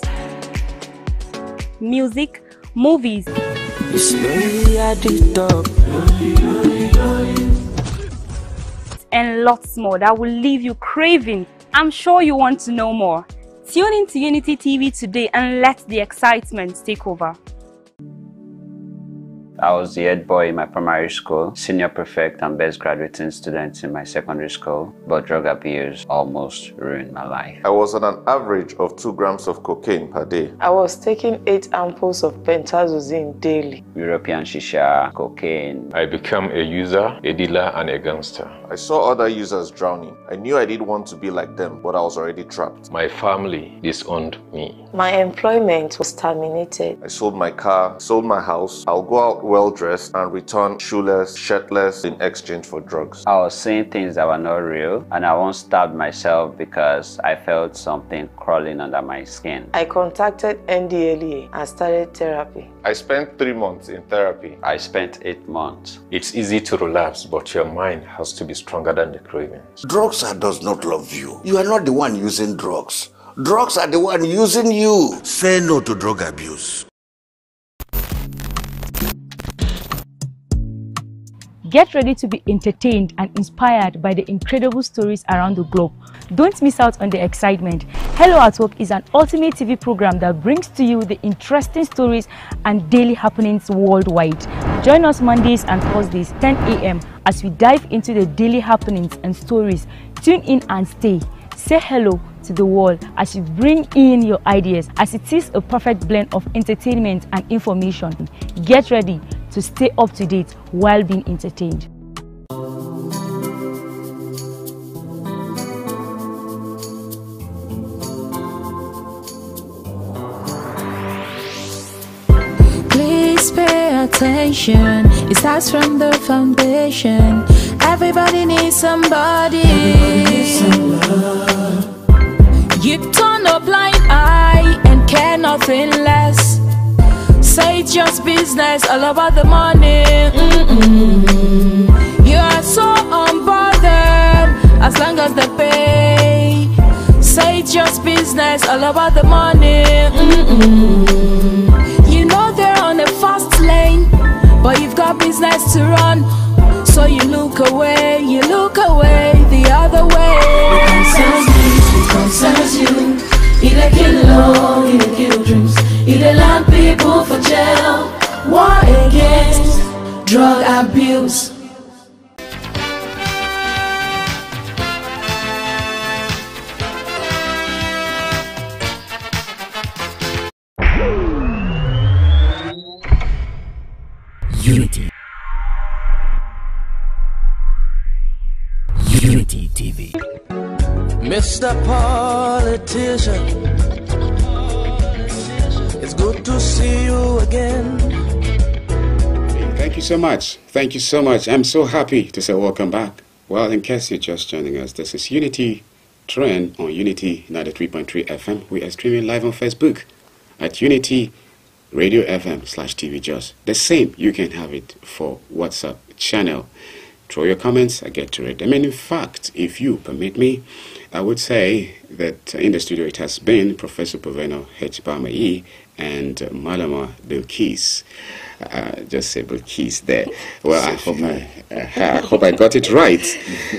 music, movies, and lots more that will leave you craving. I'm sure you want to know more. Tune in to Unity TV today and let the excitement take over. I was the head boy in my primary school, senior prefect and best graduating student in my secondary school, but drug abuse almost ruined my life. I was on an average of 2 grams of cocaine per day. I was taking 8 ampoules of pentazosine daily. European shisha, cocaine. I became a user, a dealer, and a gangster. I saw other users drowning. I knew I didn't want to be like them, but I was already trapped. My family disowned me. My employment was terminated. I sold my car, sold my house. I'll go out well-dressed and return shoeless, shirtless in exchange for drugs. I was saying things that were not real, and I once stabbed myself because I felt something crawling under my skin. I contacted NDLEA and started therapy. I spent 3 months in therapy. I spent 8 months. It's easy to relapse, but your mind has to be stronger than the cravings. Drugs does not love you. You are not the one using drugs. Drugs are the one using you. Say no to drug abuse. Get ready to be entertained and inspired by the incredible stories around the globe. Don't miss out on the excitement. Hello at Work is an ultimate TV program that brings to you the interesting stories and daily happenings worldwide. Join us Mondays and Thursdays 10 a.m. as we dive into the daily happenings and stories. Tune in and stay. Say hello to the world as you bring in your ideas, as it is a perfect blend of entertainment and information. Get ready to stay up to date while being entertained. Please pay attention. It starts from the foundation. Everybody needs somebody. You turn a blind eye and care nothing less. Say it's just business, all about the money. You are so unbothered as long as they pay. Say it's just business, all about the money. You know they're on a fast lane, but you've got business to run. So you look away the other way. It concerns you. It kill law, it kill dreams. It land people for jail. War against drug abuse. Mr. Politician, it's good to see you again. Thank you so much. Thank you so much. I'm so happy to say welcome back. Well, in case you're just joining us, this is Unity Trend on Unity 93.3 FM. We are streaming live on Facebook at Unity Radio FM/TV Just. The same, you can have it for WhatsApp channel. Throw your comments, I get to read them. And in fact, if you permit me, I would say that in the studio it has been Professor Proveno H. Bamayi and Malama Bilkis. Just say Bilkis there. Well, I hope I got it right.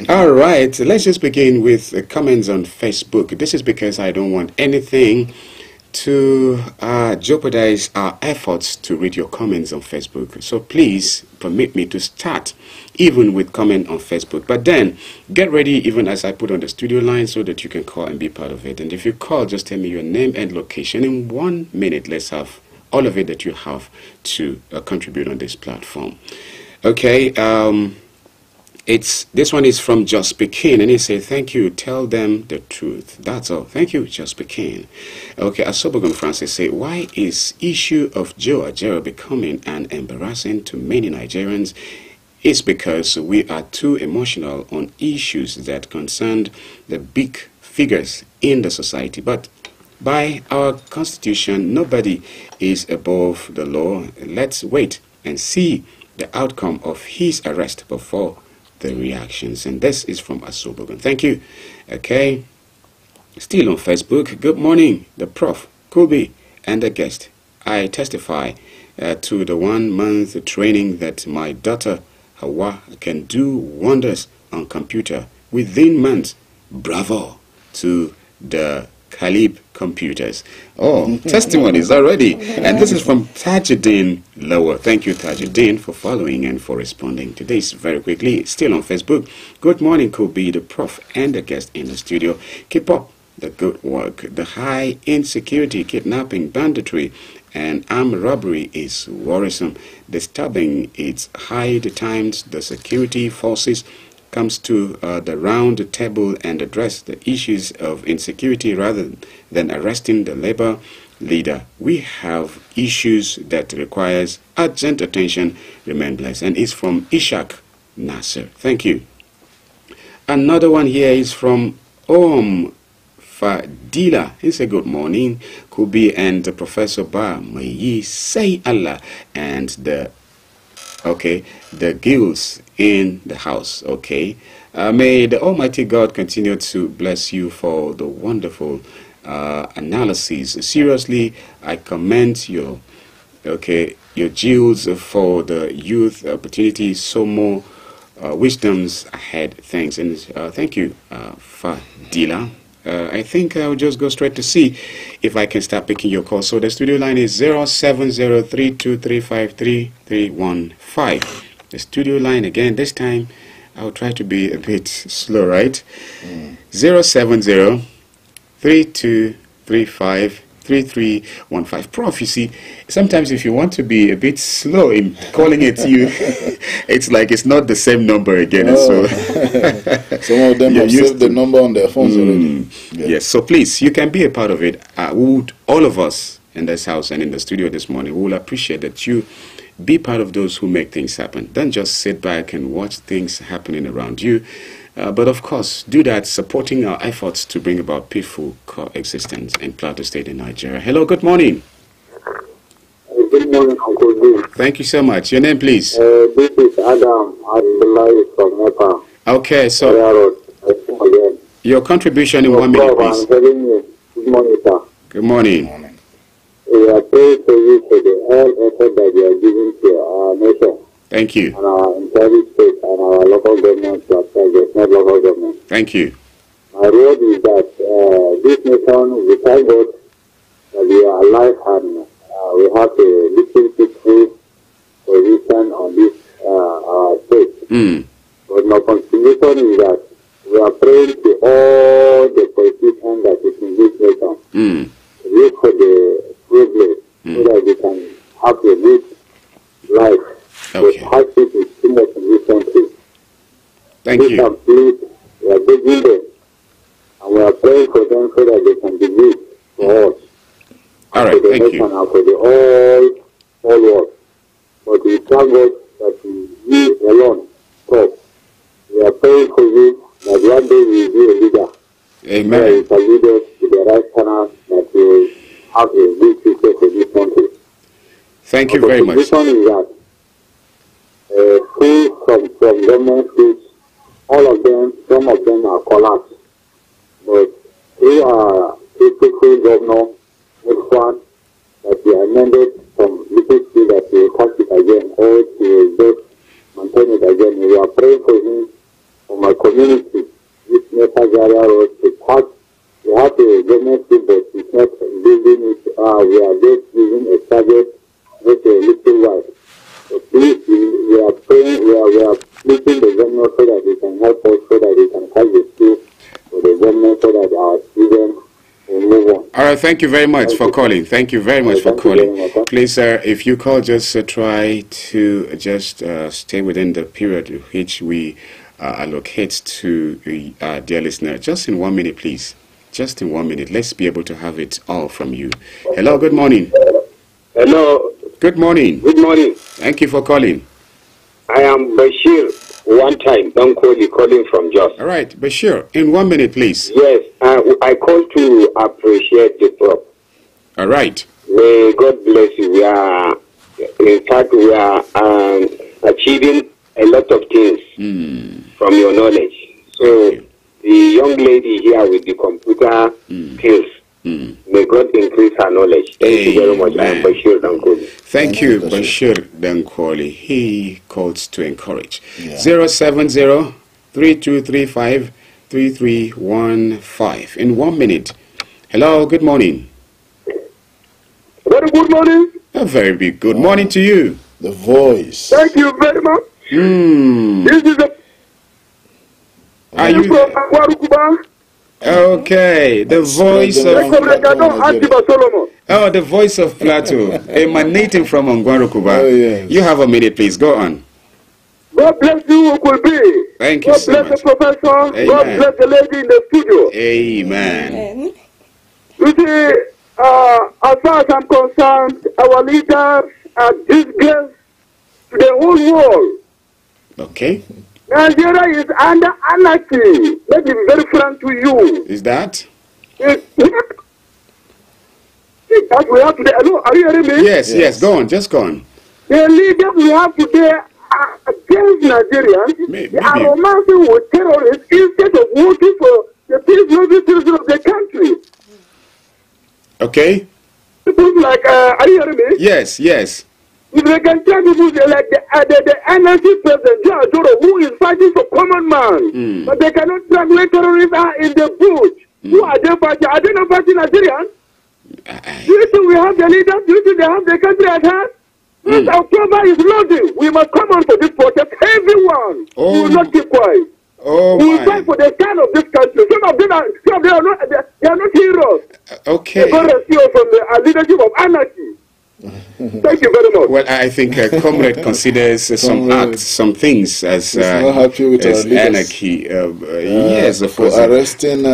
All right, let's just begin with comments on Facebook. This is because I don't want anything to jeopardize our efforts to read your comments on Facebook. So please permit me to start even with comment on Facebook. But then get ready even as I put on the studio line so that you can call and be part of it. And if you call, just tell me your name and location. In 1 minute, let's have all of it that you have to contribute on this platform. Okay, this one is from Just Pekin, and he said, thank you, tell them the truth. That's all. Thank you, Just Pekin. Okay, Asobogun Francis say, why is issue of Joe Ajero becoming an embarrassing to many Nigerians? It's because we are too emotional on issues that concern the big figures in the society. But by our constitution, nobody is above the law. Let's wait and see the outcome of his arrest before the reactions. And this is from Asobogun. Thank you. Okay, still on Facebook. Good morning, the Prof, Kubi, and the guest. I testify to the 1 month training that my daughter Hawa can do wonders on computer within months. Bravo to the Calib computers. Oh, testimonies already. And this is from Tajuddin Lower. Thank you, Tajuddin, for following and for responding to this very quickly. Still on Facebook. Good morning, Kobe, the Prof, and the guest in the studio. Keep up the good work. The high insecurity, kidnapping, banditry, and armed robbery is worrisome, disturbing. It's high times the security forces comes to the round table and address the issues of insecurity rather than arresting the labor leader. We have issues that requires urgent attention. Remain blessed. And it's from Ishak Nasser. Thank you. Another one here is from Fadila. He said, good morning, Kubi and Professor Ba. May ye say Allah and the guilds in the house. Okay, may the Almighty God continue to bless you for the wonderful analysis. Seriously, I commend your jewels for the youth opportunity. So more wisdoms ahead. Thanks. And thank you, Fadila. I think I'll just go straight to see if I can start picking your call. So the studio line is 07032353315. The studio line again, this time I'll try to be a bit slow, right? 07032353315. Prof, you see, sometimes if you want to be a bit slow in calling it you, it's like it's not the same number again. So some of them have saved the number on their phones already. Yes, so please, you can be a part of it. Would all of us in this house and in the studio this morning, we will appreciate that you be part of those who make things happen. Don't just sit back and watch things happening around you. But of course, do that supporting our efforts to bring about peaceful coexistence in Plateau State in Nigeria. Hello, good morning. Good morning, Uncle D. Thank you so much. Your name, please. This is Adam Abdullahi from Nepal. Okay, so your contribution in 1 minute, please. Good morning, sir. Good morning. We are praying for you for the whole effort that you are giving to our nation. Thank you. And our entire state and our local government, not local government. Thank you. My word is that this nation, we thank God that we are alive and we have a little peaceful position on this our state. But my contribution is that we are praying to all the politicians that is in this nation. Look for the privilege so that we can have a good life. Okay. Hardship is too much in this country. Thank you. We are begging them, and we are praying the nation and for the all world. But we thank God that you alone talk. We are praying for you that one day you will be a leader. Amen. You can lead us to the right channel that you will have a good future for this country. Thank you very much. The position is that schools from government schools, all of them, some of them are collapsed. But we are typical governor, next one, that we amended from little school that we will catch it again, or to just maintain it again. We are praying for him, for my community, this Nepal road to pass. We have a government school, but it's not building it. We are just using a target, just a little while. So please, we are praying, we are pleading the government so that they can help us, so that they can catch the school for the government, so that our students will move on. All right, thank you very much for calling. Thank you very much for calling. Please, sir, if you call, just try to just stay within the period which we allocate to our dear listener. Just in 1 minute, please. Just in 1 minute. Let's be able to have it all from you. Hello, good morning. Hello. Good morning. Good morning. Thank you for calling. I am Bashir, one time, don't call you, calling from Jos. All right, Bashir, in 1 minute, please. Yes, I call to appreciate the prop. All right. May God bless you. We are, in fact, we are achieving a lot of things from your knowledge. So, the young lady here with the computer skills, may God increase her knowledge. Thank you very much. I am Bashir Dankoli. Thank you, Bashir Dankoli. He calls to encourage. 070-3235-3315. In 1 minute. Hello, good morning. Very good morning. A very big good morning to you. The voice. Thank you very much. This is a... Are you from Akwai? Okay, the voice of... Oh, the voice of Plateau, emanating from Ongwarukuba. Oh, yes. You have a minute, please. Go on. God bless you, Ukulbi. Thank you so God bless much. the professor. Amen. God bless the lady in the studio. Amen. You see, as far as I'm concerned, our leaders are disgrace to the whole world. Okay. Nigeria is under anarchy. Let me be very frank to you. Is that? That we have today. Hello, are you hearing me? Yes, yes. Go on. Just go on. The leaders we have today are against Nigerians. They are romancing with terrorists instead of working for the peaceful citizens of the country. Okay. People like, are you hearing me? Yes, yes. If they can tell people like the NLC president, who is fighting for common man, but they cannot track where terrorists are in the bush. Who are they fighting? Are they not fighting Nigerians? Do you think we have the leaders? Do you think they have the country at hand? This October is loading. We must come on for this protest. Everyone. We will not keep quiet. We will fight for the scan of this country. Some of them are not, they are not heroes. Okay. They got rescued from the leadership of anarchy. Thank you very much. Well, I think Comrade considers some acts, some things as not happy with as our anarchy. Yes, of course. For arresting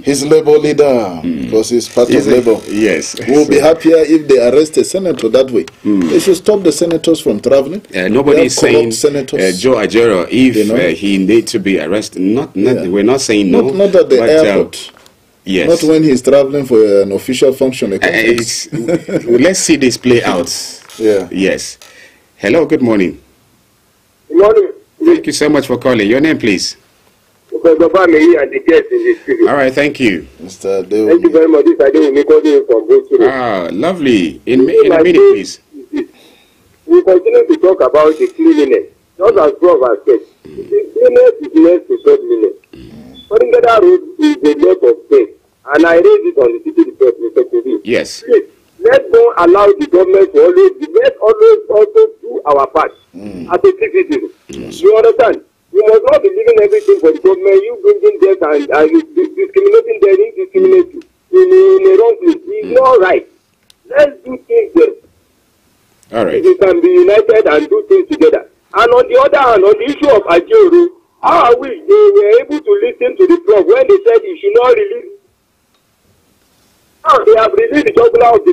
his labor leader because he's part of labor. Yes. We'll be happier if they arrest a senator that way. They should stop the senators from traveling. Nobody is saying Joe Ajero, if he needs to be arrested. We're not saying no. Not at the airport. Yes. Not when he's traveling for an official function. Let's see this play out. Yeah. Yes. Hello, good morning. Good morning. Thank you so much for calling. Your name, please. And the guests in this studio. All right, thank you. Mr. Thank you very much. This I do calling from both. Lovely. In a minute, please. We continue to talk about the cleanliness. Not as Prof has said. Cleanliness is next to godliness. That road is a lot of things. And I raised it on the city report, Mr. TV. Yes. Please, let's don't allow the government to let's always also do our part as a citizen. Yes. You understand? You must not be leaving everything for the government. You bringing death and discriminating them, discriminating in a wrong place. It's not right. Let's do things there. All right. We can be united and do things together. And on the other hand, on the issue of HAJARKU, how I wish they were able to listen to the prof when they said you should not release. Now they have released the judgment popular of the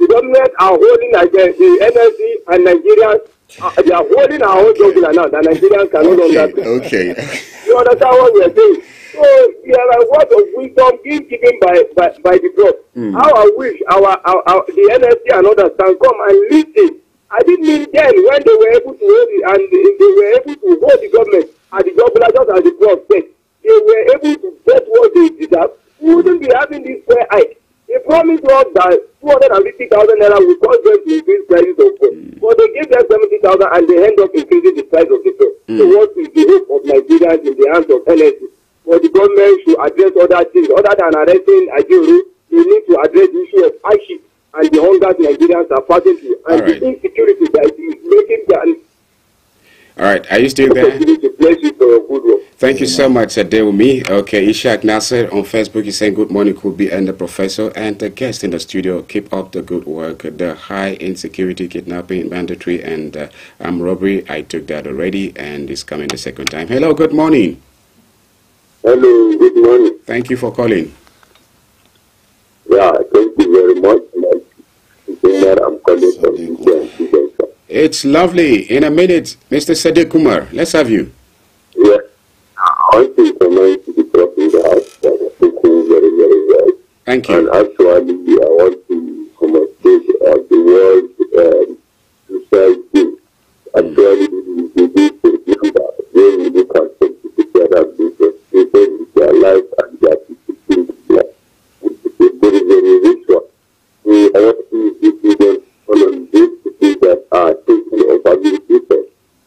government are holding like the NLC and Nigerians. They are holding our own jugular now. The Nigerians cannot understand. Okay. You understand what we are saying? So there are words of wisdom being given by the group. How I wish the NLC and others can come and listen. I didn't mean then when they were able to hold it and they were able to hold the government at the jugular just as the prof said. They were able to get what they deserve. We wouldn't be having this fair hike. They promised us that 250,000 naira will cause them to increase prices of food. But they gave them 70,000 and they end up increasing the price of the food. So what is the hope of Nigerians in the hands of NLC? But the government should address other things. Other than arresting Ajuru, they need to address the issue of hardship and the hunger Nigerians are passing through. And the insecurity that is making them. All right, are you still there? Thank you so much, Adewumi. Okay, Ishak Nasser on Facebook is saying good morning, could be and the professor and the guest in the studio. Keep up the good work. The high insecurity, kidnapping, banditry, and armed robbery. I took that already, and it's coming the second time. Hello, good morning. Hello, good morning. Thank you for calling. Yeah, thank you very much. I'm calling from It's lovely. In a minute, Mr. Sadiq Kumar, let's have you. Yeah, I want to comment to the prof in the house that I think very, very well. Thank you. And actually, I want to commentate the world society. Actually, we need to remember when we look at some people that have been frustrated with their life and their people. It's very, very ritual. We want to give them all of these people that are thinking of having people.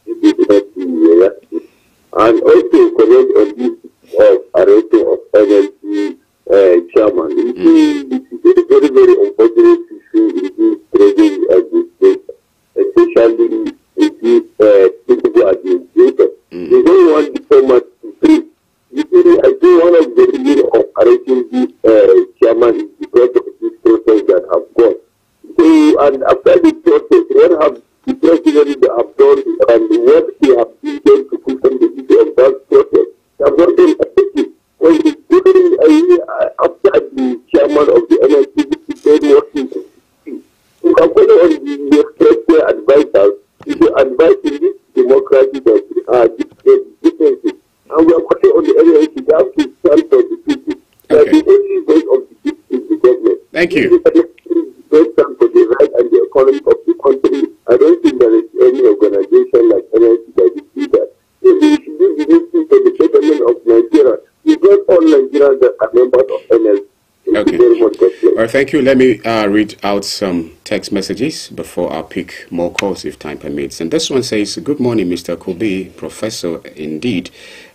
This is not the reality. And also comment on this of arresting of NLC chairman. It's very, very unfortunate issue in this present administration, especially in this principal administrator. They don't want the format to free. I think one of the reasons of arresting this chairman is because of this process that have gone. So, and after this process, what have the president have done and what they have done to put on the issue of that process? They have not been effective. When after the chairman of the NLC said what he did, you can follow on the express advisors, people advising this democracy that differences. And we are calling on the NLC to have to stand for the people. They are the only voice of the people in the government. Thank you. Don't stand for the right and the economy of the country. I don't think there is any organization like NLC that will do that. If we should do this thing for the betterment of Nigeria, we got all Nigerians that are members of NLC. Okay. Well, thank you. Let me read out some text messages before I pick more calls if time permits. And this one says, good morning, Mr. Kobe, Professor. Indeed,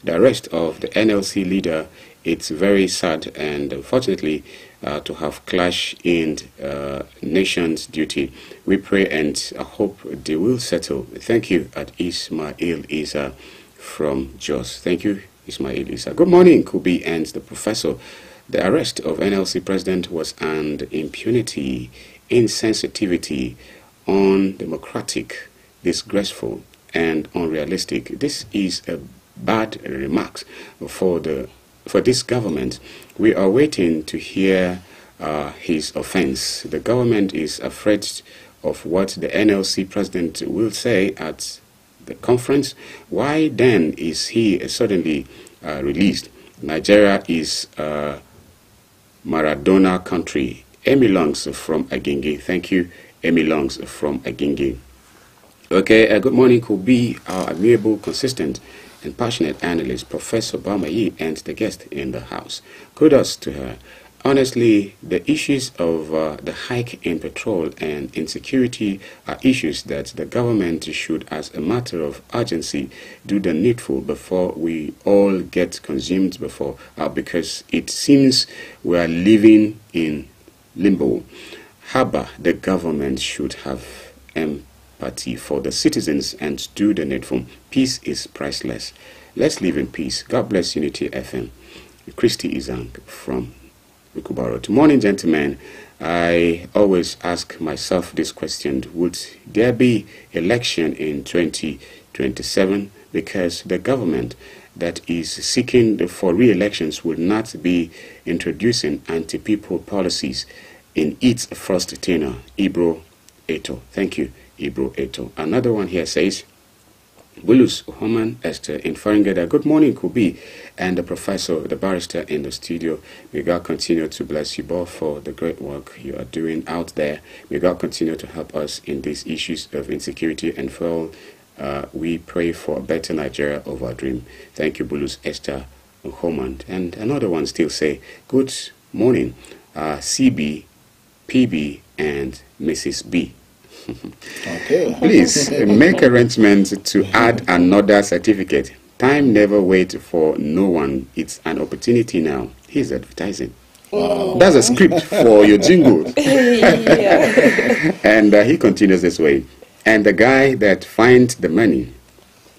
the arrest of the NLC leader, it's very sad and unfortunately to have clashed in nation's duty. We pray and hope they will settle. Thank you at Ismail Isa from Jos. Thank you, Ismail Isa. Good morning, Kubi and the professor. The arrest of NLC president was an impunity, insensitivity, undemocratic, disgraceful, and unrealistic. This is a bad remarks for this government. We are waiting to hear his offense. The government is afraid of what the NLC president will say at the conference. Why then is he suddenly released? Nigeria is Maradona country. Amy Longs from Agenge. Thank you, Amy Longs from Agenge. Okay, good morning, Kobe, our amiable, consistent, and passionate analyst, Professor Bamayi, and the guest in the house. Kudos to her. Honestly, the issues of the hike in petrol and insecurity are issues that the government should, as a matter of urgency, do the needful before we all get consumed because it seems we are living in limbo. Haba, the government should have empathy for the citizens and do the needful. Peace is priceless. Let's live in peace. God bless Unity FM. Christy Izang from Kubaro. Good morning, gentlemen. I always ask myself this question: would there be election in 2027? Because the government that is seeking for re-elections will not be introducing anti-people policies in its first tenure, Ibro Eto. Thank you, Ibro Eto. Another one here says, Bulus Homan Esther in Faringeda. Good morning, Kubi, and the professor, the barrister in the studio. May God continue to bless you both for the great work you are doing out there. May God continue to help us in these issues of insecurity and for all. We pray for a better Nigeria of our dream. Thank you, Bulus Esther Homan. And another one still say, good morning, CB, PB, and Mrs. B. Okay. Please make arrangements to add another certificate. Time never waits for no one. It's an opportunity now. He's advertising. Wow. That's a script for your jingle. And he continues this way. And the guy that finds the money,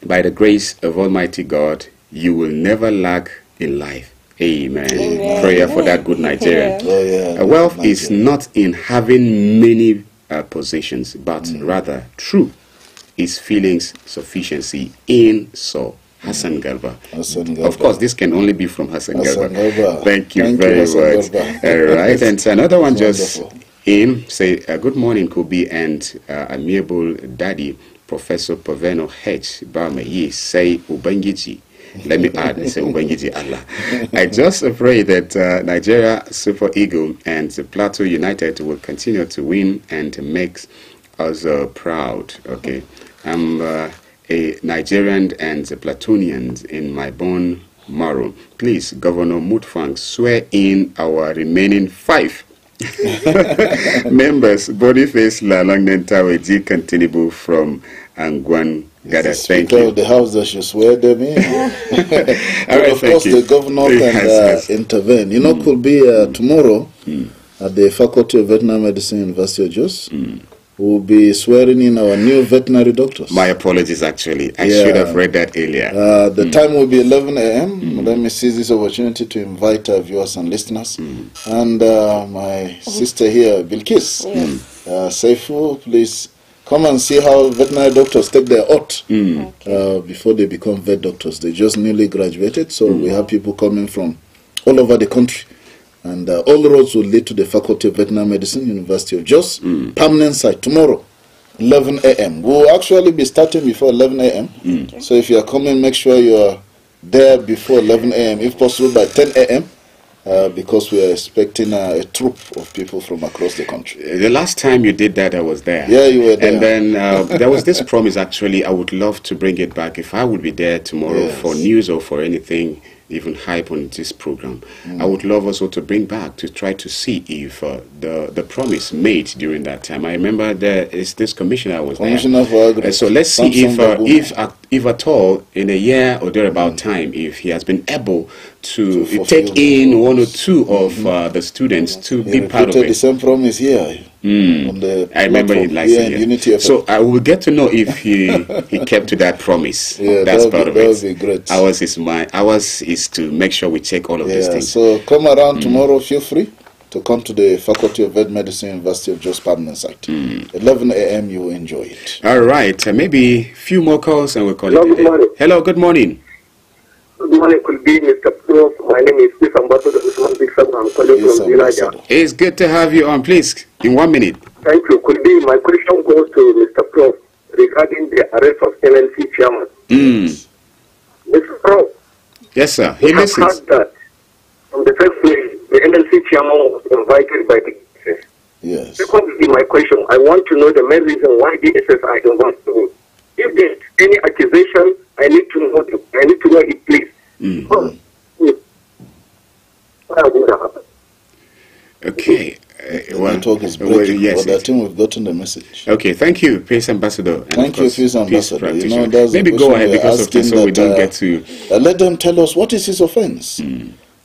by the grace of Almighty God, you will never lack in life. Amen. Amen. Prayer for that good Nigerian. Yeah. Wealth is not in having many possessions, but rather true is feelings sufficiency in so. Hassan Garba. Of course, this can only be from Hassan Garba. Thank you very much. All right, and another one just in say good morning, Kobe and amiable daddy, Professor Paveno H. Barmayi say Ubangiji. Let me add, say Ubangiji Allah. I just pray that Nigeria Super Eagle and Plateau United will continue to win and make us proud. Okay, I'm a Nigerian and Platonians in my bone marrow. Please, Governor Mutfang, swear in our remaining 5 members. Boniface Lalangnentawe G. Continue from Angwan. Thank you. The house that should swear them in. Right, of course, the governor can intervene. You know, could be tomorrow at the Faculty of Veterinary Medicine, University of Jos. We'll be swearing in our new veterinary doctors. My apologies, actually. I should have read that earlier. The time will be 11 a.m. Let me seize this opportunity to invite our viewers and listeners. And my sister here, Bilkis, Saifu, please come and see how veterinary doctors take their oath before they become vet doctors. They just newly graduated, so we have people coming from all over the country. And all roads will lead to the Faculty of Veterinary Medicine, University of Jos, permanent site tomorrow, 11 a.m. We'll actually be starting before 11 a.m. So if you are coming, make sure you are there before 11 a.m., if possible by 10 a.m., because we are expecting a troop of people from across the country. The last time you did that, I was there. Yeah, you were there. And then there was this promise, actually, I would love to bring it back. If I would be there tomorrow for news or for anything, even hype on this program, I would love also to bring back to try to see if the promise made during that time. I remember there is this commissioner was Commissioner for Agri. So let's see if at all in a year or thereabout time, if he has been able to take in 1 or 2 of the students to be part of it. The same promise here. On the I remember it like Unity. So I will get to know if he kept to that promise. That's part of it. That would be great. Ours is to make sure we check all of these things. So come around tomorrow. Feel free to come to the Faculty of Vet Medicine, University of Jos permanent site. 11 a.m. You will enjoy it. All right. Maybe a few more calls and we'll call it a day. Good morning. Hello. Good morning. Good morning, could be Mr. Prof. My name is Chief Ambassador Usman Bixam. I'm calling from Zinaria. It's good to have you on, please. In 1 minute. Thank you. Could be my question goes to Mr. Prof. regarding the arrest of NLC chairman. Mr. Prof. Yes, sir. We have heard that from the first place, the NLC chairman was invited by the DSS. Yes. Secondly, my question, I want to know the main reason why the DSS are involved. If there's any accusation, I need to know it, please. Okay. Network is breaking, but I think we've gotten the message. Okay, thank you, Peace Ambassador. And thank you, Peace Ambassador. You know, that's maybe go ahead because of this, so we don't get to... let them tell us what is his offense.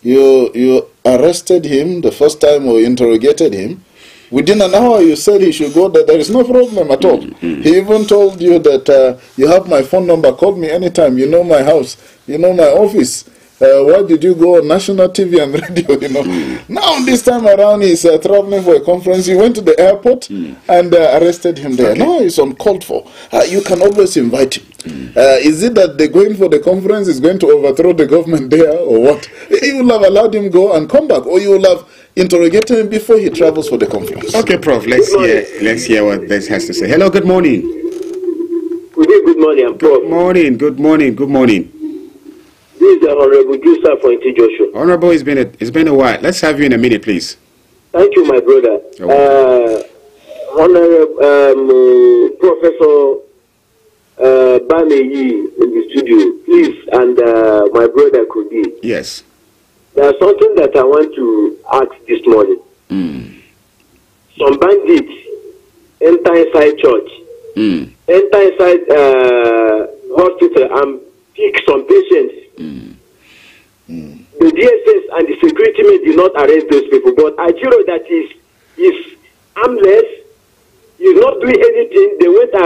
You arrested him the first time we interrogated him. Within an hour, you said he should go there. There is no problem at all. He even told you that you have my phone number. Call me anytime. You know my house. You know my office. Why did you go on national TV and radio? You know. Now this time around, he's traveling for a conference. He went to the airport and arrested him there. No, it's uncalled for. You can always invite him. Is it that the going for the conference is going to overthrow the government there, or what? You will have allowed him go and come back, or you will have interrogating him before he travels for the conference. Okay, Prof, let's hear what this has to say. Hello, good morning. Good morning, Prof. Good morning. This is Honorable Jusa for Joshua. Honorable, it's been a while. Let's have you in a minute, please. Thank you, my brother. Honorable Professor Bameyi in the studio, please, and my brother Kudi. Yes. There's something that I want to ask this morning. Some bandits enter inside church, enter inside hospital and pick some patients. The DSS and the security men did not arrest those people, but Ajiro that is harmless, he's not doing anything, they went to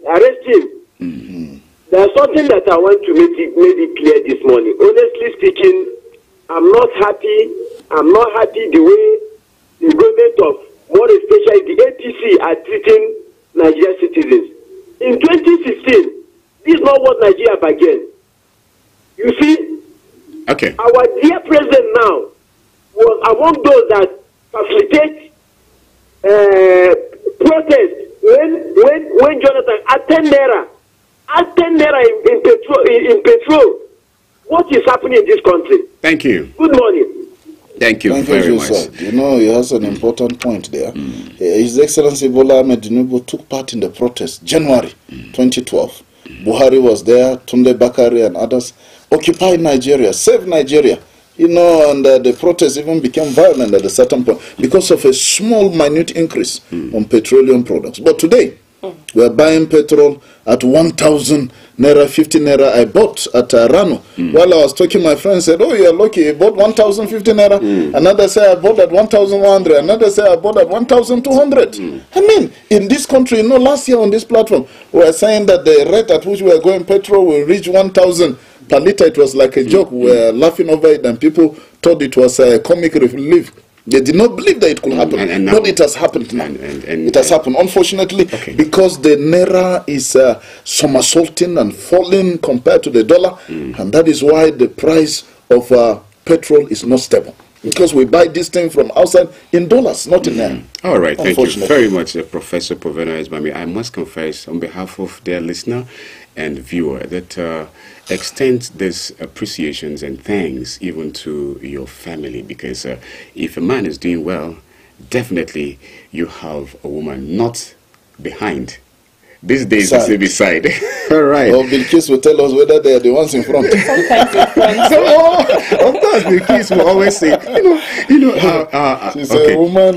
arrest him. There's something that I want to make it clear this morning. Honestly speaking, I'm not happy the way the government of, more especially the APC, are treating Nigerian citizens. In 2016, this is not what Nigeria began. You see, okay, our dear president now was among those that facilitate protest when Jonathan at 10 naira in petrol. What is happening in this country? Thank you. Good morning. Thank you very much. Sir. You know, he has an important point there. His Excellency Bola Ahmed Tinubu took part in the protest January 2012. Buhari was there, Tunde Bakari and others occupied Nigeria, saved Nigeria. You know, and the protest even became violent at a certain point because of a small, minute increase on petroleum products. But today, we are buying petrol at 1,000 naira, 50 naira. I bought at Rano. While I was talking, my friend said, "Oh, you are lucky, you bought 1,050 naira." Another say I bought at 1,100. Another say I bought at 1,200. I mean, in this country, you know, last year on this platform, we were saying that the rate at which we are going petrol will reach 1,000 per liter. It was like a joke. We were laughing over it, and people thought it was a comic relief. They did not believe that it could happen, but it has happened now. It has happened, unfortunately, because the naira is somersaulting and falling compared to the dollar, and that is why the price of petrol is not stable. Because we buy this thing from outside in dollars, not in naira. All right, thank you very much, Professor Provena Esbami. I must confess, on behalf of their listener and viewer, that extend these appreciations and thanks even to your family, because if a man is doing well, definitely you have a woman not behind. These days it's beside. All right. Well, Bilkis will tell us whether they are the ones in front. Sometimes in front. So, of course, Bilkis will always say, she's a woman.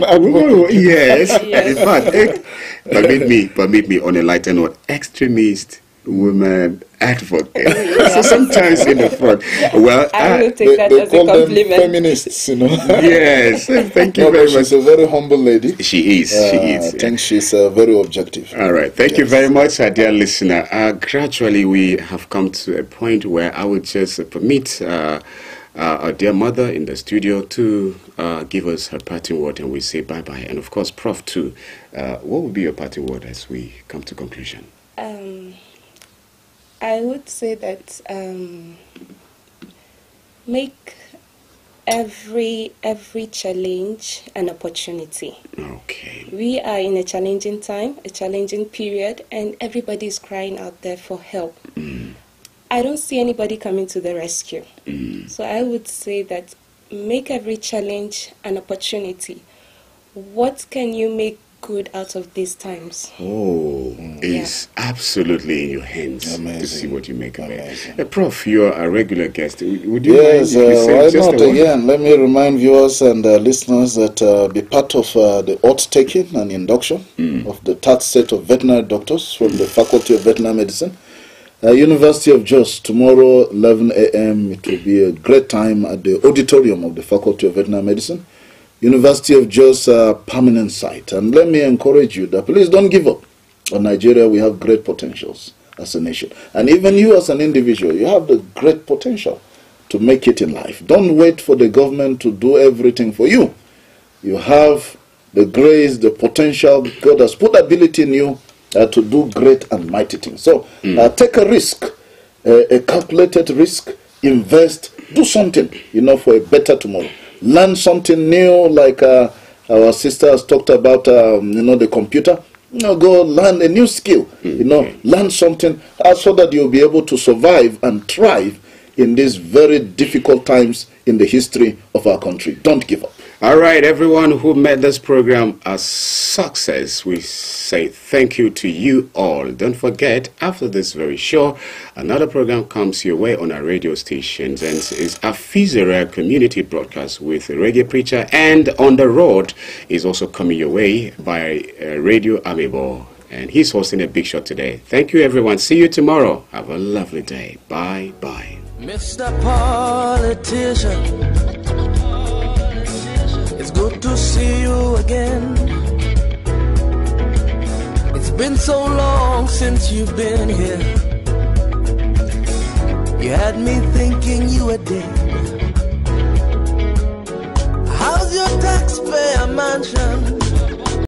Yes. In fact, permit me on a lighter note, extremist woman advocate. So sometimes in the front. Well, I will take that as a compliment. Them feminists, you know. Yes, thank you very much. She's a very humble lady. She is. I think she's very objective. All right, thank you very much, our dear listener. Gradually, we have come to a point where I would just permit our dear mother in the studio to give us her parting word, and we say bye-bye. And of course, Prof too. What would be your parting word as we come to conclusion? I would say that make every challenge an opportunity. Okay. We are in a challenging time, a challenging period, and everybody is crying out there for help. I don't see anybody coming to the rescue. So I would say that make every challenge an opportunity. What can you make good out of these times? It's absolutely in your hands to see what you make of it. Prof, you're a regular guest. Would you mind if you say why just not again? Let me remind viewers and listeners that be part of the oath taking and induction of the third set of veterinary doctors from the Faculty of Veterinary Medicine. University of Jos, tomorrow 11 a.m. It will be a great time at the auditorium of the Faculty of Veterinary Medicine. University of Jos permanent site. And let me encourage you that please don't give up. On Nigeria, we have great potentials as a nation. And even you as an individual, you have the great potential to make it in life. Don't wait for the government to do everything for you. You have the grace, the potential. God has put ability in you to do great and mighty things. So take a risk, a calculated risk, invest, do something, for a better tomorrow. learn something new, like our sister has talked about, the computer. Go learn a new skill, learn something so that you'll be able to survive and thrive in these very difficult times in the history of our country. Don't give up. All right, everyone who made this program a success, we say thank you to you all. Don't forget, after this very show, another program comes your way on our radio stations, and it's a Fizera community broadcast with a reggae preacher, and on the road is also coming your way by Radio Amibo, and he's hosting a big show today. Thank you, everyone. See you tomorrow. Have a lovely day. Bye bye. Mr. Politician, it's good to see you again. It's been so long since you've been here. You had me thinking you were dead.